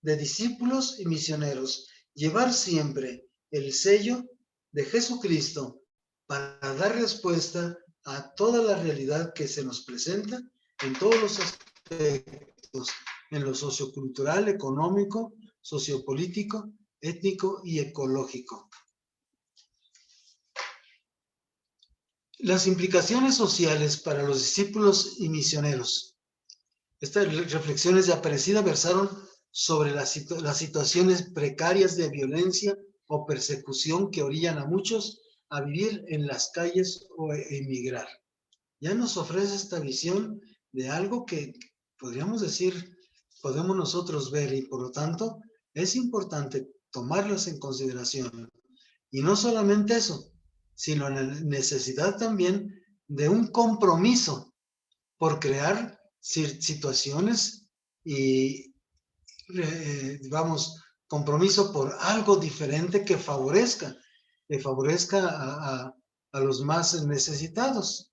de discípulos y misioneros, llevar siempre el sello de Jesucristo para dar respuesta a toda la realidad que se nos presenta en todos los aspectos, en lo sociocultural, económico, sociopolítico, étnico y ecológico. Las implicaciones sociales para los discípulos y misioneros. Estas reflexiones de Aparecida versaron sobre las situaciones precarias de violencia o persecución que orillan a muchos a vivir en las calles o emigrar. Ya nos ofrece esta visión de algo que podríamos decir, podemos nosotros ver, y por lo tanto es importante tomarlas en consideración. Y no solamente eso, sino la necesidad también de un compromiso por crear situaciones y, compromiso por algo diferente que favorezca a los más necesitados.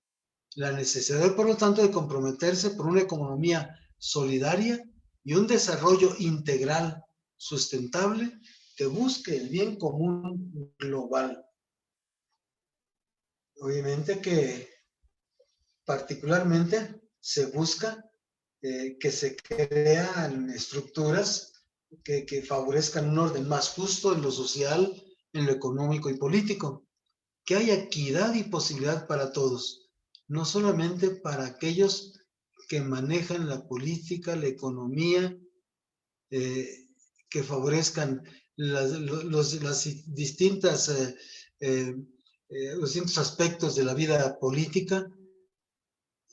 La necesidad, por lo tanto, de comprometerse por una economía solidaria y un desarrollo integral sustentable que busque el bien común global. Obviamente que particularmente se busca que se crean estructuras que favorezcan un orden más justo en lo social, en lo económico y político, que haya equidad y posibilidad para todos, no solamente para aquellos que manejan la política, la economía, que favorezcan los distintos aspectos de la vida política,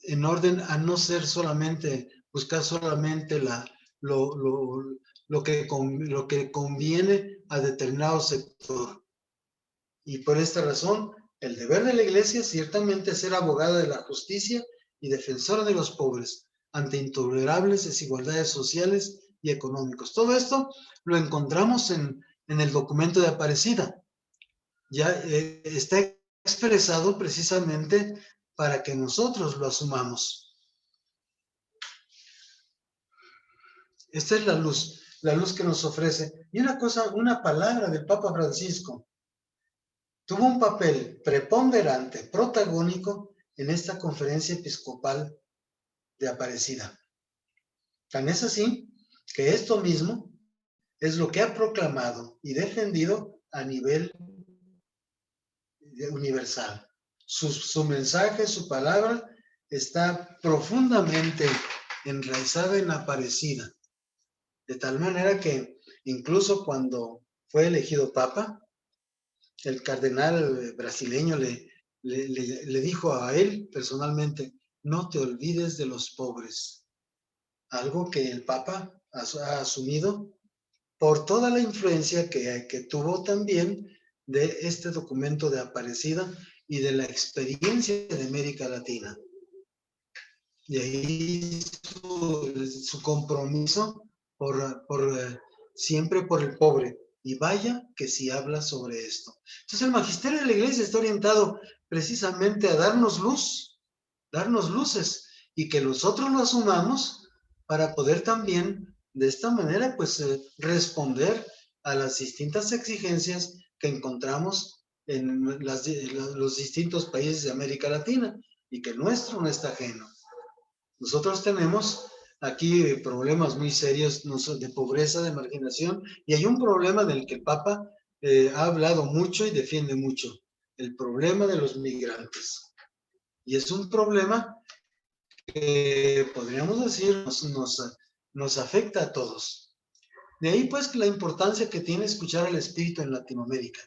en orden a no ser solamente, buscar solamente lo que conviene a determinado sector. Y por esta razón, el deber de la Iglesia ciertamente es ser abogada de la justicia y defensora de los pobres ante intolerables desigualdades sociales y económicos. Todo esto lo encontramos en el documento de Aparecida. Ya está expresado precisamente para que nosotros lo asumamos. Esta es la luz que nos ofrece. Y una palabra del Papa Francisco tuvo un papel preponderante, protagónico en esta conferencia episcopal de Aparecida. Tan es así que esto mismo es lo que ha proclamado y defendido a nivel universal. Su mensaje, su palabra está profundamente enraizada en Aparecida, de tal manera que incluso cuando fue elegido papa, el cardenal brasileño le dijo a él personalmente: no te olvides de los pobres. Algo que el papa ha asumido por toda la influencia que tuvo también de este documento de Aparecida y de la experiencia de América Latina. Y ahí su compromiso siempre por el pobre. Y vaya que si habla sobre esto. Entonces el magisterio de la Iglesia está orientado precisamente a darnos luz, darnos luces, y que nosotros lo asumamos para poder también de esta manera pues responder a las distintas exigencias que encontramos en los distintos países de América Latina, y que el nuestro no está ajeno. Nosotros tenemos aquí problemas muy serios de pobreza, de marginación, y hay un problema del que el Papa ha hablado mucho y defiende mucho: el problema de los migrantes. Y es un problema que podríamos decir nos afecta a todos. De ahí pues la importancia que tiene escuchar al Espíritu en Latinoamérica.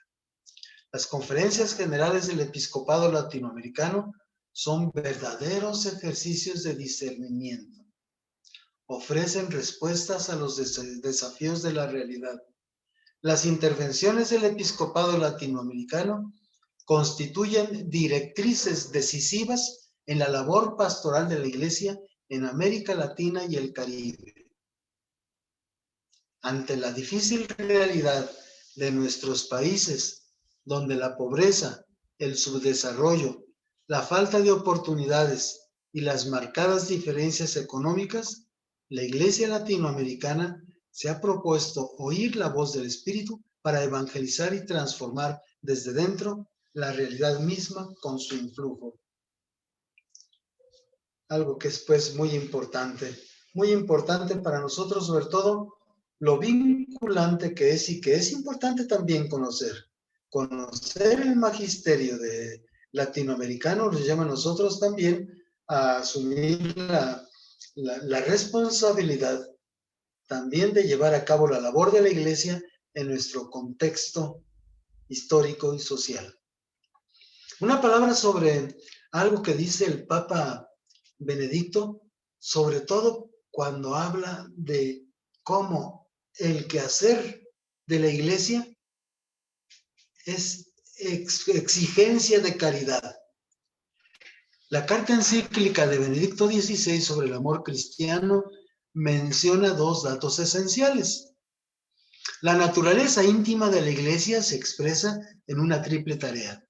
Las conferencias generales del episcopado latinoamericano son verdaderos ejercicios de discernimiento. Ofrecen respuestas a los desafíos de la realidad. Las intervenciones del episcopado latinoamericano constituyen directrices decisivas en la labor pastoral de la Iglesia en América Latina y el Caribe. Ante la difícil realidad de nuestros países, donde la pobreza, el subdesarrollo, la falta de oportunidades y las marcadas diferencias económicas, la Iglesia latinoamericana se ha propuesto oír la voz del Espíritu para evangelizar y transformar desde dentro la realidad misma con su influjo. Algo que es pues muy importante para nosotros, sobre todo lo vinculante que es, y que es importante también conocer el magisterio latinoamericano. Nos llama a nosotros también a asumir la responsabilidad también de llevar a cabo la labor de la Iglesia en nuestro contexto histórico y social. Una palabra sobre algo que dice el Papa Benedicto, sobre todo cuando habla de cómo el quehacer de la Iglesia es exigencia de caridad. La carta encíclica de Benedicto XVI sobre el amor cristiano menciona dos datos esenciales. La naturaleza íntima de la Iglesia se expresa en una triple tarea: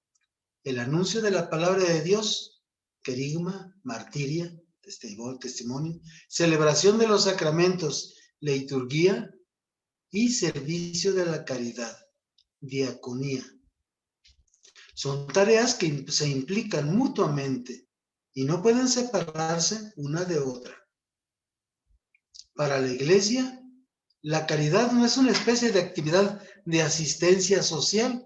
el anuncio de la palabra de Dios, querigma, martiria, testimonio, celebración de los sacramentos, liturgia y servicio de la caridad, diaconía. Son tareas que se implican mutuamente y no pueden separarse una de otra. Para la Iglesia, la caridad no es una especie de actividad de asistencia social,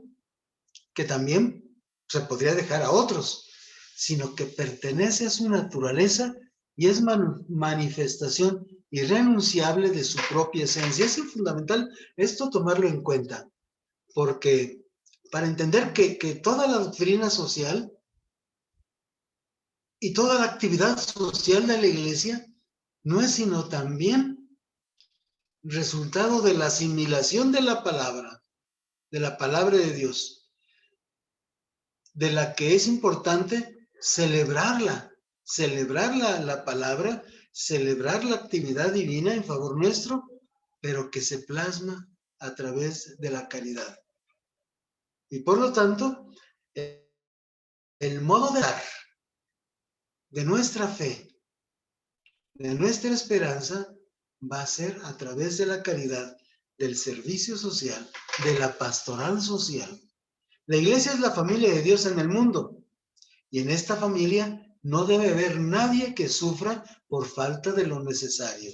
que también se podría dejar a otros, sino que pertenece a su naturaleza y es manifestación irrenunciable de su propia esencia. Es fundamental esto tomarlo en cuenta, porque para entender que toda la doctrina social y toda la actividad social de la Iglesia no es sino también resultado de la asimilación de la palabra de Dios, de la que es importante celebrarla, celebrar la palabra, celebrar la actividad divina en favor nuestro, pero que se plasma a través de la caridad. Y por lo tanto, el modo de dar de nuestra fe, de nuestra esperanza, va a ser a través de la caridad, del servicio social, de la pastoral social. La Iglesia es la familia de Dios en el mundo, y en esta familia no debe haber nadie que sufra por falta de lo necesario.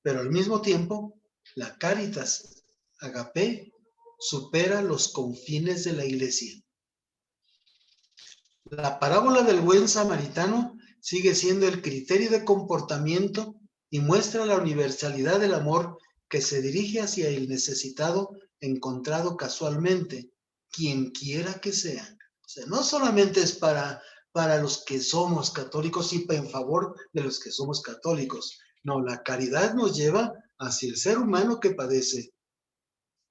Pero al mismo tiempo, la Caritas Agape supera los confines de la Iglesia. La parábola del buen samaritano sigue siendo el criterio de comportamiento y muestra la universalidad del amor que se dirige hacia el necesitado encontrado casualmente, quien quiera que sea. O sea, no solamente es para los que somos católicos y en favor de los que somos católicos. No, la caridad nos lleva hacia el ser humano que padece,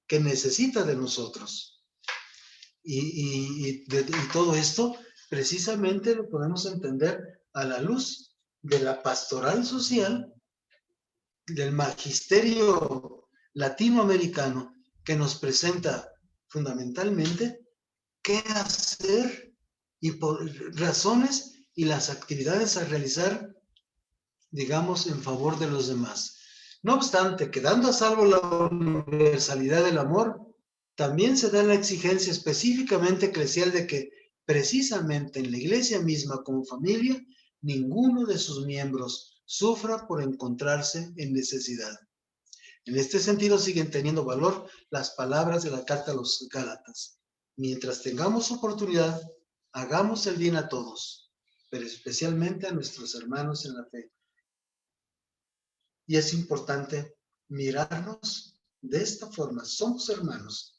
que necesita de nosotros. Y todo esto precisamente lo podemos entender a la luz de la pastoral social, del magisterio latinoamericano, que nos presenta fundamentalmente qué hacer y por razones y las actividades a realizar, digamos, en favor de los demás. No obstante, quedando a salvo la universalidad del amor, también se da la exigencia específicamente eclesial de que precisamente en la Iglesia misma como familia, ninguno de sus miembros sufra por encontrarse en necesidad. En este sentido siguen teniendo valor las palabras de la carta a los Gálatas. Mientras tengamos oportunidad, hagamos el bien a todos, pero especialmente a nuestros hermanos en la fe. Y es importante mirarnos de esta forma. Somos hermanos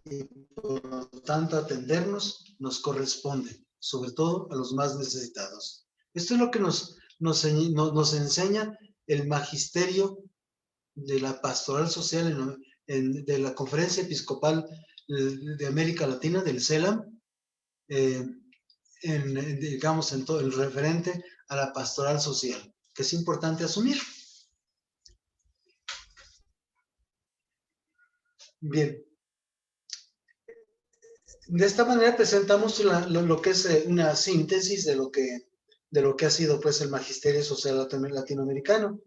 y por lo tanto atendernos nos corresponde, sobre todo a los más necesitados. Esto es lo que nos enseña el magisterio de la pastoral social de la Conferencia Episcopal de América Latina, del CELAM, digamos, en todo el referente a la pastoral social, que es importante asumir. Bien. De esta manera presentamos lo que es una síntesis de lo que ha sido pues el magisterio social latinoamericano.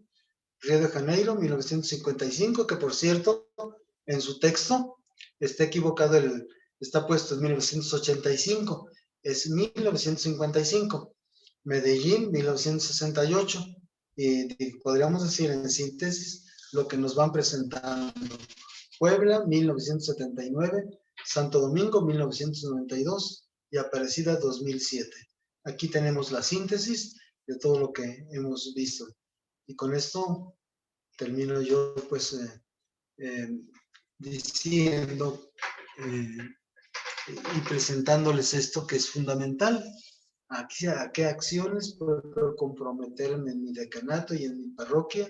Río de Janeiro, 1955, que por cierto, en su texto está equivocado, está puesto en 1985, es 1955. Medellín, 1968, y podríamos decir en síntesis lo que nos van presentando. Puebla, 1979, Santo Domingo, 1992 y Aparecida, 2007. Aquí tenemos la síntesis de todo lo que hemos visto. Y con esto termino yo, pues, diciendo y presentándoles esto que es fundamental. ¿A qué acciones puedo comprometerme en mi decanato y en mi parroquia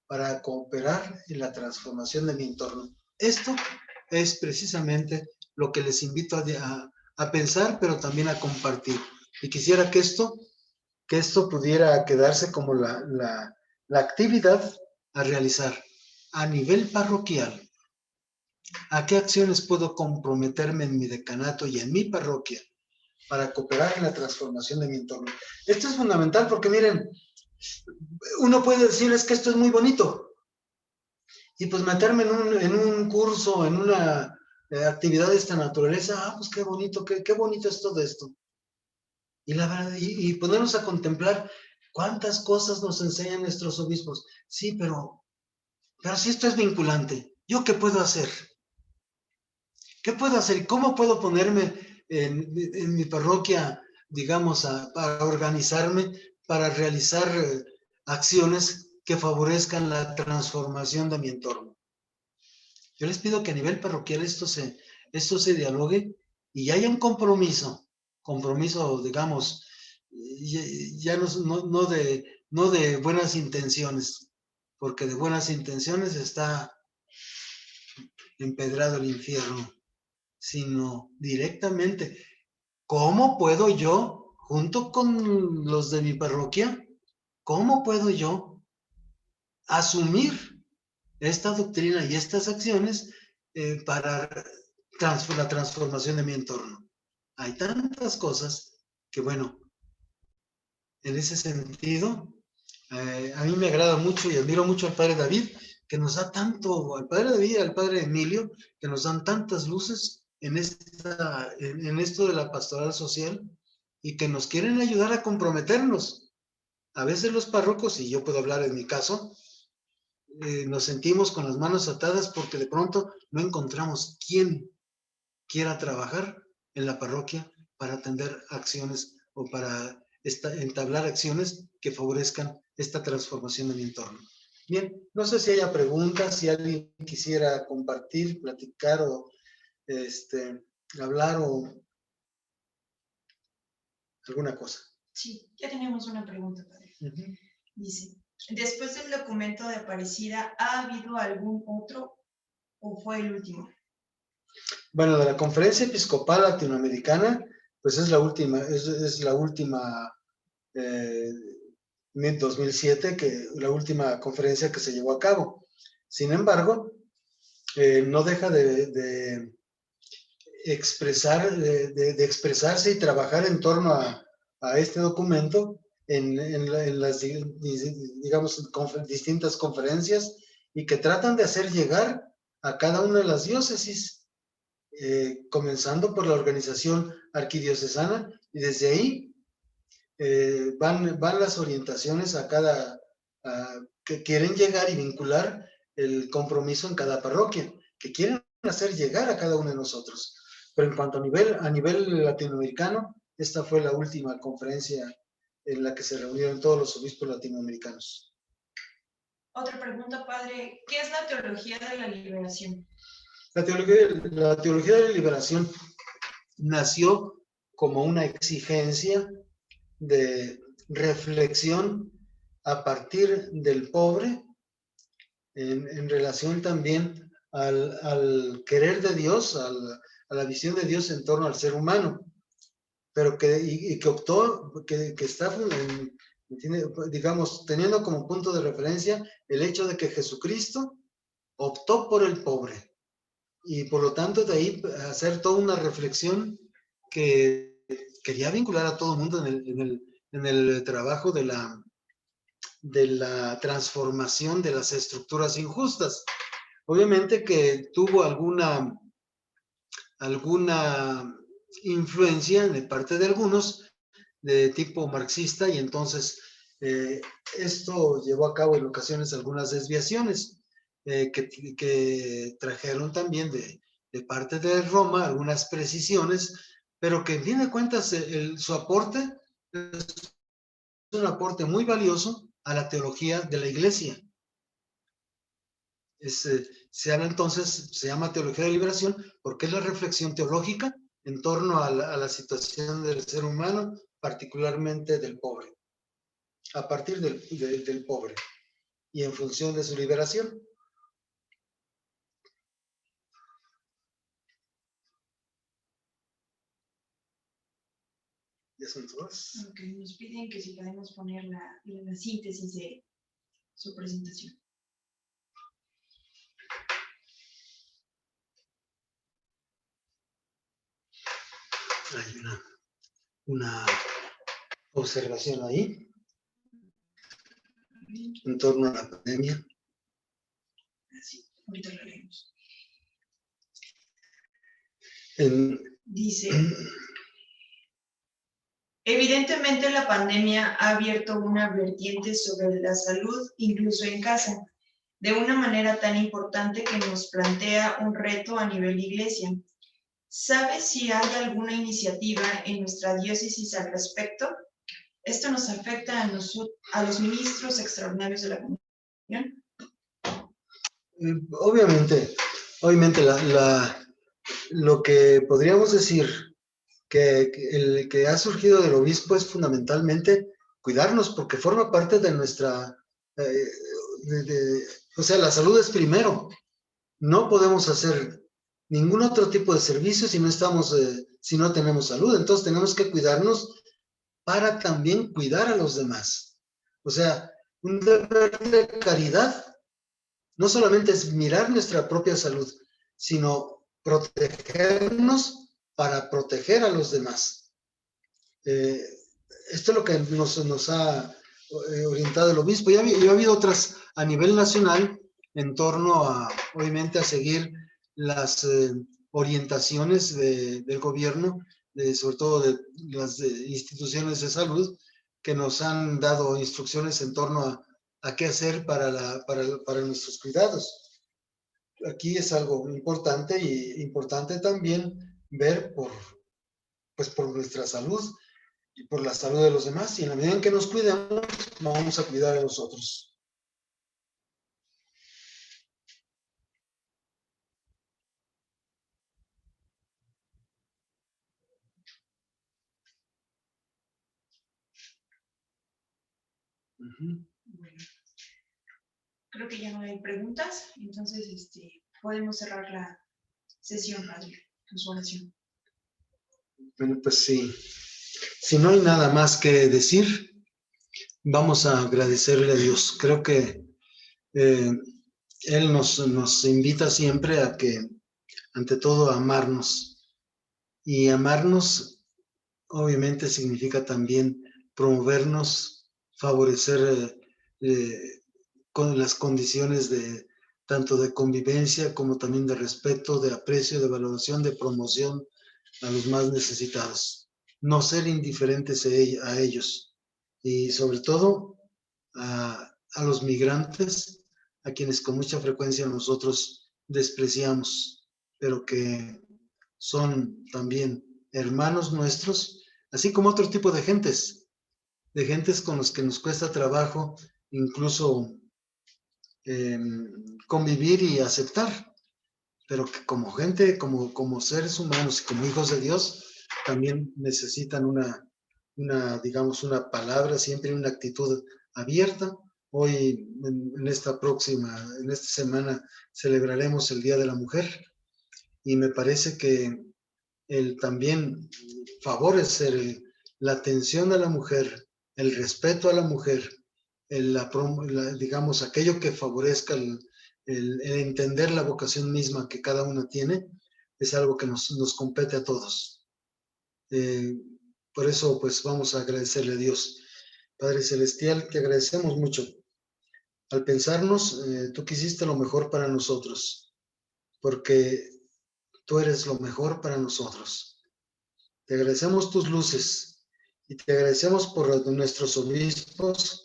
para cooperar en la transformación de mi entorno? Esto es precisamente lo que les invito a pensar, pero también a compartir. Y quisiera que esto pudiera quedarse como la actividad a realizar a nivel parroquial. ¿A qué acciones puedo comprometerme en mi decanato y en mi parroquia para cooperar en la transformación de mi entorno. Esto es fundamental porque miren, uno puede decir es que esto es muy bonito y pues meterme en un curso, en una actividad de esta naturaleza, pues qué bonito, qué bonito es todo esto. Y, la verdad, y ponernos a contemplar cuántas cosas nos enseñan nuestros obispos. Sí, pero si esto es vinculante, ¿yo qué puedo hacer? ¿Qué puedo hacer? ¿Cómo puedo ponerme en mi parroquia, digamos, para organizarme, para realizar acciones que favorezcan la transformación de mi entorno? Yo les pido que a nivel parroquial esto se dialogue y haya un compromiso, digamos, ya no de buenas intenciones, porque de buenas intenciones está empedrado el infierno, sino directamente, ¿cómo puedo yo, junto con los de mi parroquia, cómo puedo yo asumir esta doctrina y estas acciones para la transformación de mi entorno? Hay tantas cosas que, bueno, en ese sentido, a mí me agrada mucho y admiro mucho al Padre David, que nos da tanto, al Padre David y al Padre Emilio, que nos dan tantas luces en esto de la pastoral social y que nos quieren ayudar a comprometernos. A veces los párrocos, y yo puedo hablar en mi caso, nos sentimos con las manos atadas porque de pronto no encontramos quién quiera trabajar en la parroquia para atender acciones o para entablar acciones que favorezcan esta transformación de mi entorno. Bien, no sé si haya preguntas, si alguien quisiera compartir, platicar o hablar o alguna cosa. Sí, ya tenemos una pregunta, padre. Dice, después del documento de Aparecida, ¿ha habido algún otro o fue el último? Bueno, de la Conferencia Episcopal Latinoamericana, pues es la última, es la última 2007, la última conferencia que se llevó a cabo. Sin embargo, no deja de expresarse y trabajar en torno a este documento en las, digamos, distintas conferencias y que tratan de hacer llegar a cada una de las diócesis, comenzando por la organización arquidiocesana, y desde ahí van las orientaciones que quieren llegar y vincular el compromiso en cada parroquia, que quieren hacer llegar a cada uno de nosotros. Pero en cuanto a nivel latinoamericano, esta fue la última conferencia en la que se reunieron todos los obispos latinoamericanos. Otra pregunta, padre, ¿qué es la teología de la liberación? La teología de la liberación nació como una exigencia de reflexión a partir del pobre en relación también al querer de Dios, a la visión de Dios en torno al ser humano, pero que optó, que está, digamos, teniendo como punto de referencia el hecho de que Jesucristo optó por el pobre y por lo tanto de ahí hacer toda una reflexión que quería vincular a todo el mundo en el trabajo de la transformación de las estructuras injustas. Obviamente que tuvo alguna influencia de parte de algunos de tipo marxista y entonces esto llevó a cabo en ocasiones algunas desviaciones que trajeron también de parte de Roma algunas precisiones, pero que en fin de cuentas su aporte es un aporte muy valioso a la teología de la Iglesia. Se habla entonces, se llama teología de liberación, porque es la reflexión teológica en torno a la situación del ser humano, particularmente del pobre, a partir del pobre y en función de su liberación. ¿Ya son todas? Okay, nos piden que si podemos poner la síntesis de su presentación. Hay una. una observación ahí en torno a la pandemia. Sí, ahorita lo leemos. Dice, evidentemente la pandemia ha abierto una vertiente sobre la salud, incluso en casa, de una manera tan importante que nos plantea un reto a nivel iglesia. ¿Sabes si hay alguna iniciativa en nuestra diócesis al respecto? Esto nos afecta a los ministros extraordinarios de la comunión. Obviamente lo que podríamos decir que el que ha surgido del obispo es fundamentalmente cuidarnos, porque forma parte de nuestra, o sea, la salud es primero. No podemos hacer ningún otro tipo de servicio si no estamos, si no tenemos salud. Entonces tenemos que cuidarnos para también cuidar a los demás. O sea, un deber de caridad no solamente es mirar nuestra propia salud, sino protegernos para proteger a los demás. Esto es lo que nos ha orientado el obispo. Y ha habido otras a nivel nacional en torno a, obviamente, a seguir las orientaciones del gobierno, sobre todo de las instituciones de salud, que nos han dado instrucciones en torno a qué hacer para nuestros cuidados. Aquí es algo importante y importante también ver por nuestra salud y por la salud de los demás. Y en la medida en que nos cuidemos, vamos a cuidar a los otros. Bueno, creo que ya no hay preguntas, entonces podemos cerrar la sesión, padre, con su oración. Bueno, pues sí. Si no hay nada más que decir, vamos a agradecerle a Dios. Creo que Él nos invita siempre a que, ante todo, a amarnos. Y amarnos, obviamente, significa también promovernos, favorecer con las condiciones de tanto de convivencia como también de respeto, de aprecio, de valoración, de promoción a los más necesitados. No ser indiferentes a ellos y sobre todo a los migrantes, a quienes con mucha frecuencia nosotros despreciamos, pero que son también hermanos nuestros, así como otro tipo de gentes con los que nos cuesta trabajo incluso convivir y aceptar, pero que como gente, como seres humanos y como hijos de Dios, también necesitan digamos, una palabra, siempre una actitud abierta. Hoy, en esta semana, celebraremos el Día de la Mujer y me parece que el también favorecer la atención a la mujer, el respeto a la mujer, digamos, aquello que favorezca el entender la vocación misma que cada una tiene, es algo que nos compete a todos. Por eso, pues, vamos a agradecerle a Dios. Padre Celestial, te agradecemos mucho. Al pensarnos, tú quisiste lo mejor para nosotros, porque tú eres lo mejor para nosotros. Te agradecemos tus luces y te agradecemos por nuestros obispos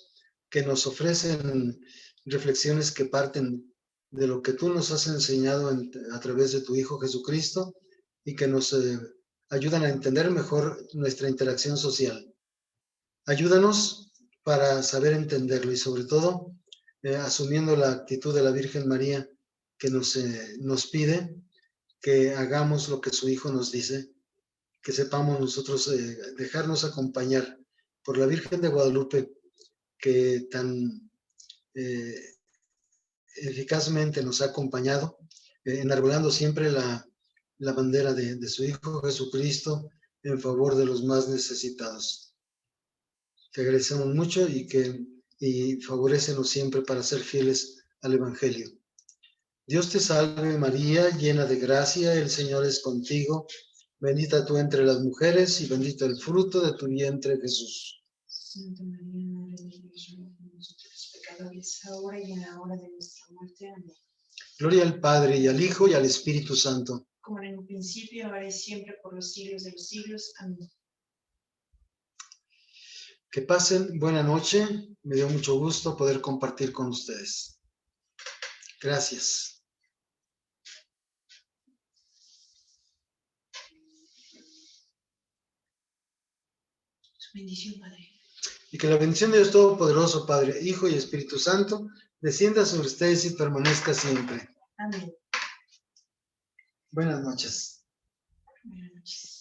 que nos ofrecen reflexiones que parten de lo que tú nos has enseñado a través de tu Hijo Jesucristo y que nos ayudan a entender mejor nuestra interacción social. Ayúdanos para saber entenderlo y sobre todo asumiendo la actitud de la Virgen María que nos pide que hagamos lo que su Hijo nos dice, que sepamos nosotros dejarnos acompañar por la Virgen de Guadalupe, que tan eficazmente nos ha acompañado, enarbolando siempre la bandera de su Hijo Jesucristo en favor de los más necesitados. Te agradecemos mucho y favorécenos siempre para ser fieles al Evangelio. Dios te salve María, llena de gracia, el Señor es contigo. Bendita tú entre las mujeres y bendito el fruto de tu vientre, Jesús. Santa María, Madre de Dios, ruega por nosotros pecadores, ahora y en la hora de nuestra muerte. Amén. Gloria al Padre, y al Hijo, y al Espíritu Santo. Como en un principio, ahora y siempre, por los siglos de los siglos. Amén. Que pasen buena noche. Me dio mucho gusto poder compartir con ustedes. Gracias. Su bendición, Padre. Y que la bendición de Dios Todopoderoso, Padre, Hijo y Espíritu Santo, descienda sobre ustedes y permanezca siempre. Amén. Buenas noches. Buenas noches.